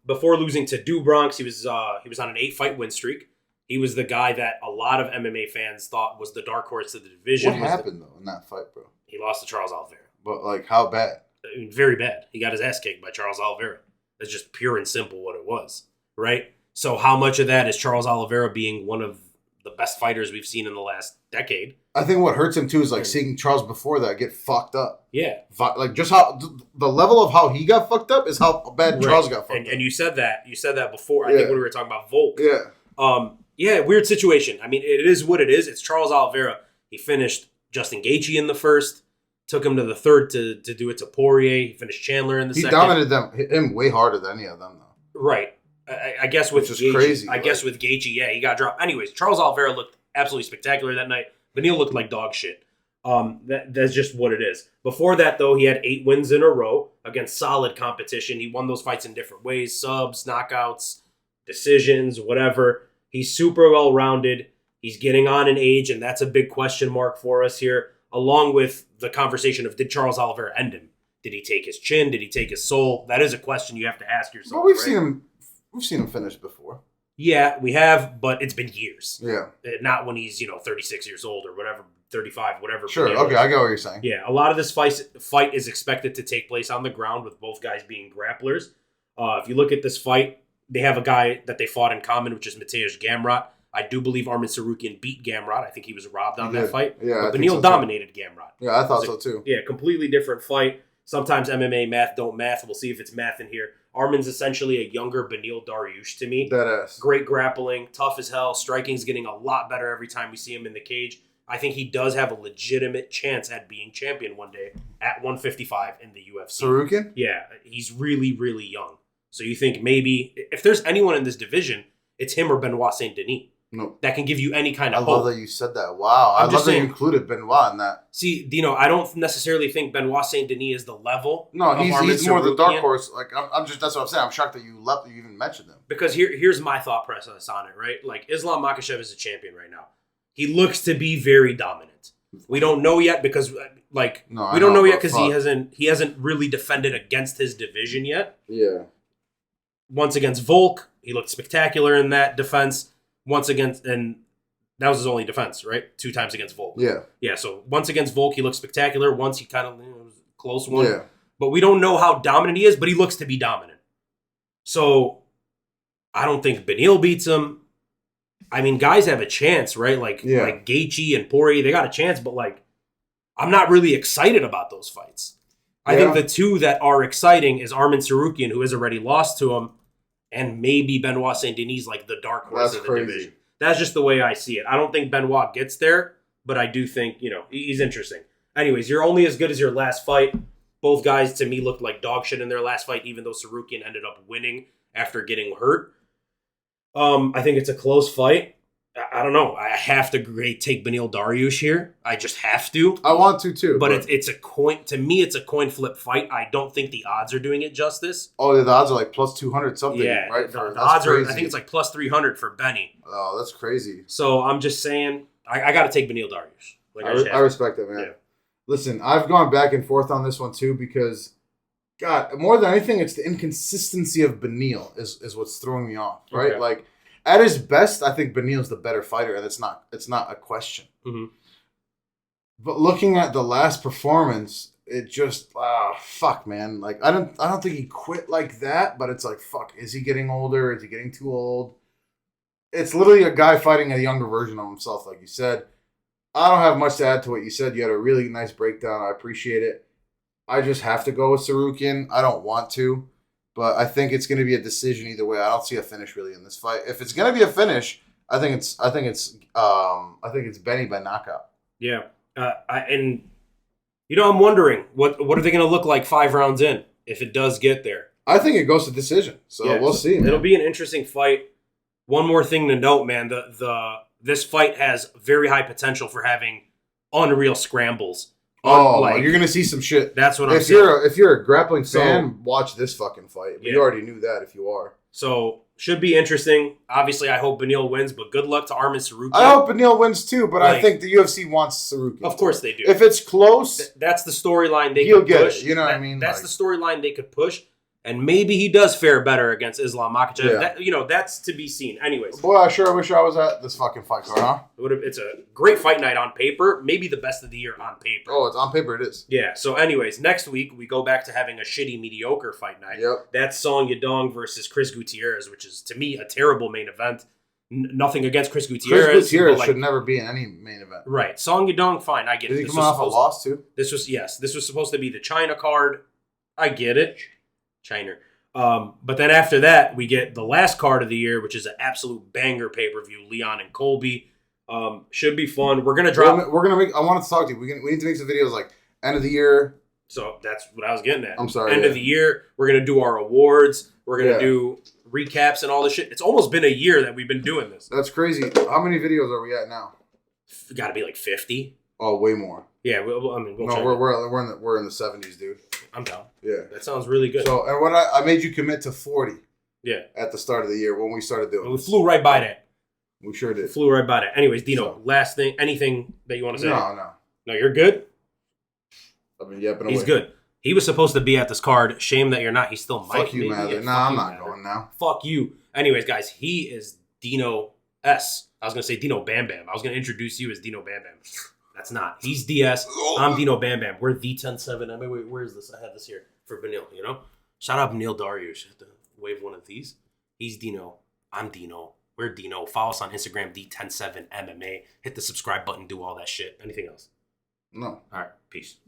Before losing to Dubronx, he was on an 8-fight win streak. He was the guy that a lot of MMA fans thought was the dark horse of the division. What happened, though, in that fight, bro? He lost to Charles Oliveira. But, like, how bad? I mean, very bad. He got his ass kicked by Charles Oliveira. That's just pure and simple what it was, right? So how much of that is Charles Oliveira being one of the best fighters we've seen in the last decade? I think what hurts him, too, is, like, seeing Charles before that get fucked up. Yeah. Like, just how the level of how he got fucked up is how bad Charles got fucked up. And you said that. You said that before, I think, when we were talking about Volk. Yeah. Yeah, weird situation. I mean, it is what it is. It's Charles Oliveira. He finished Justin Gaethje in the first, took him to the third to do it to Poirier. He finished Chandler in the second. He dominated him way harder than any of them, though. Right. I guess with Gaethje, crazy. I guess with Gaethje, yeah, he got dropped. Anyways, Charles Oliveira looked absolutely spectacular that night. Beneil looked like dog shit. That's just what it is. Before that, though, he had 8 wins in a row against solid competition. He won those fights in different ways: subs, knockouts, decisions, whatever. He's super well-rounded. He's getting on in age, and that's a big question mark for us here, along with the conversation of, did Charles Oliveira end him? Did he take his chin? Did he take his soul? That is a question you have to ask yourself. But we've seen him finish before. Yeah, we have, but it's been years. Yeah. Not when he's, 36 years old or whatever 35, whatever. Sure, Beneil okay, is. I get what you're saying. Yeah, a lot of this fight is expected to take place on the ground with both guys being grapplers. If you look at this fight, they have a guy that they fought in common, which is Mateusz Gamrot. I do believe Arman Tsarukyan beat Gamrot. I think he was robbed on that fight. Yeah, but Beneil dominated Gamrot. Yeah, I thought so too. Yeah, completely different fight. Sometimes MMA math don't math. We'll see if it's math in here. Arman's essentially a younger Beneil Dariush to me. Deadass. Great grappling, tough as hell. Striking's getting a lot better every time we see him in the cage. I think he does have a legitimate chance at being champion one day at 155 in the UFC. Tsarukyan? Yeah, he's really, really young. So you think maybe, if there's anyone in this division, it's him or Benoit Saint Denis. No. That can give you any kind of hope. I love that you said that. Wow. I love that you included Benoit in that. See, Dino, I don't necessarily think Benoit Saint Denis is the level. No, he's more the dark Tsarukyan. horse. Like I'm just that's what I'm saying. I'm shocked that you even mentioned him. Because here's my thought process on it, right? Like Islam Makhachev is a champion right now. He looks to be very dominant. We don't know yet because we don't know yet because he hasn't really defended against his division yet. Yeah. Once against Volk, he looked spectacular in that defense. Once against, and that was his only defense, right? 2 times against Volk. Yeah. Yeah, so once against Volk, he looked spectacular. Once he kind of was a close one. Yeah. But we don't know how dominant he is, but he looks to be dominant. So I don't think Beneil beats him. I mean, guys have a chance, right? Like Gaethje and Poirier, they got a chance, but I'm not really excited about those fights. I think the two that are exciting is Arman Tsarukyan, who has already lost to him, and maybe Benoit Saint Denis, like the dark horse of the division. That's just the way I see it. I don't think Benoit gets there, but I do think, he's interesting. Anyways, you're only as good as your last fight. Both guys, to me, looked like dog shit in their last fight, even though Tsarukyan ended up winning after getting hurt. I think it's a close fight. I don't know. I have to take Beneil Dariush here. I just have to. I want to too. But it's a coin. To me, it's a coin flip fight. I don't think the odds are doing it justice. Oh, the odds are like plus 200 something, right? The odds are, I think it's like plus 300 for Benny. Oh, that's crazy. So I'm just saying, I got to take Beneil Dariush. I respect it, man. Yeah. Listen, I've gone back and forth on this one too because, God, more than anything, it's the inconsistency of Beneil is what's throwing me off, right? Okay. Like, at his best, I think Beneil's the better fighter, and it's not a question. Mm-hmm. But looking at the last performance, it just fuck, man. Like I don't think he quit like that, but it's like fuck. Is he getting older? Is he getting too old? It's literally a guy fighting a younger version of himself, like you said. I don't have much to add to what you said. You had a really nice breakdown. I appreciate it. I just have to go with Tsarukyan. I don't want to. But I think it's going to be a decision either way. I don't see a finish really in this fight. If it's going to be a finish, I think it's Benny by knockout. Yeah, I'm wondering what are they going to look like 5 rounds in if it does get there. I think it goes to decision. So we'll see. Man. It'll be an interesting fight. One more thing to note, man. This fight has very high potential for having unreal scrambles. You're gonna see some shit. That's what I'm saying. If you're a grappling fan, watch this fucking fight. You already knew that if you are. So should be interesting. Obviously, I hope Beneil wins, but good luck to Arman Tsarukyan. I hope Beneil wins too, but I think the UFC wants Tsarukyan. Of course they do. If it's close, that's the storyline they he'll could get push. It, you know what I mean? That's the storyline they could push. And maybe he does fare better against Islam Makhachev. Yeah. That's to be seen. Anyways. Boy, I sure wish I was at this fucking fight card, huh? It's a great fight night on paper. Maybe the best of the year on paper. Oh, it's on paper, it is. Yeah. So anyways, next week we go back to having a shitty, mediocre fight night. Yep. That's Song Yadong versus Chris Gutierrez, which is, to me, a terrible main event. Nothing against Chris Gutierrez. Chris Gutierrez should never be in any main event. Right. Song Yadong, fine. I get it. Is he coming off a loss, too? This was supposed to be the China card. I get it. China. But then after that, we get the last card of the year, which is an absolute banger pay-per-view, Leon and Colby. Should be fun. We're gonna drop. We're gonna make. I wanted to talk to you. We need to make some videos like end of the year. So that's what I was getting at. I'm sorry. End of the year. We're gonna do our awards. We're gonna do recaps and all this shit. It's almost been a year that we've been doing this. That's crazy. How many videos are we at now? Got to be like 50. Oh, way more. Yeah, we're in the 70s, dude. I'm down. Yeah, that sounds really good. So, and when I made you commit to 40. Yeah. At the start of the year when we started doing. We flew right by that. We sure did. Flew right by that. Anyways, Dino, last thing, anything that you want to say? No, you're good. I mean, yeah, but he's good. He was supposed to be at this card. Shame that you're not. He still might. Fuck you, man. Nah, I'm not going now. Fuck you. Anyways, guys, he is Dino S. I was gonna say Dino Bam Bam. I was gonna introduce you as Dino Bam Bam. That's not. He's DS. I'm Dino Bam Bam. We're the 10-7. I mean, wait, where is this? I have this here for Beneil, you know? Shout out Beneil Dariush. I have to wave one of these. He's Dino. I'm Dino. We're Dino. Follow us on Instagram, D107MMA. Hit the subscribe button. Do all that shit. Anything else? No. All right. Peace.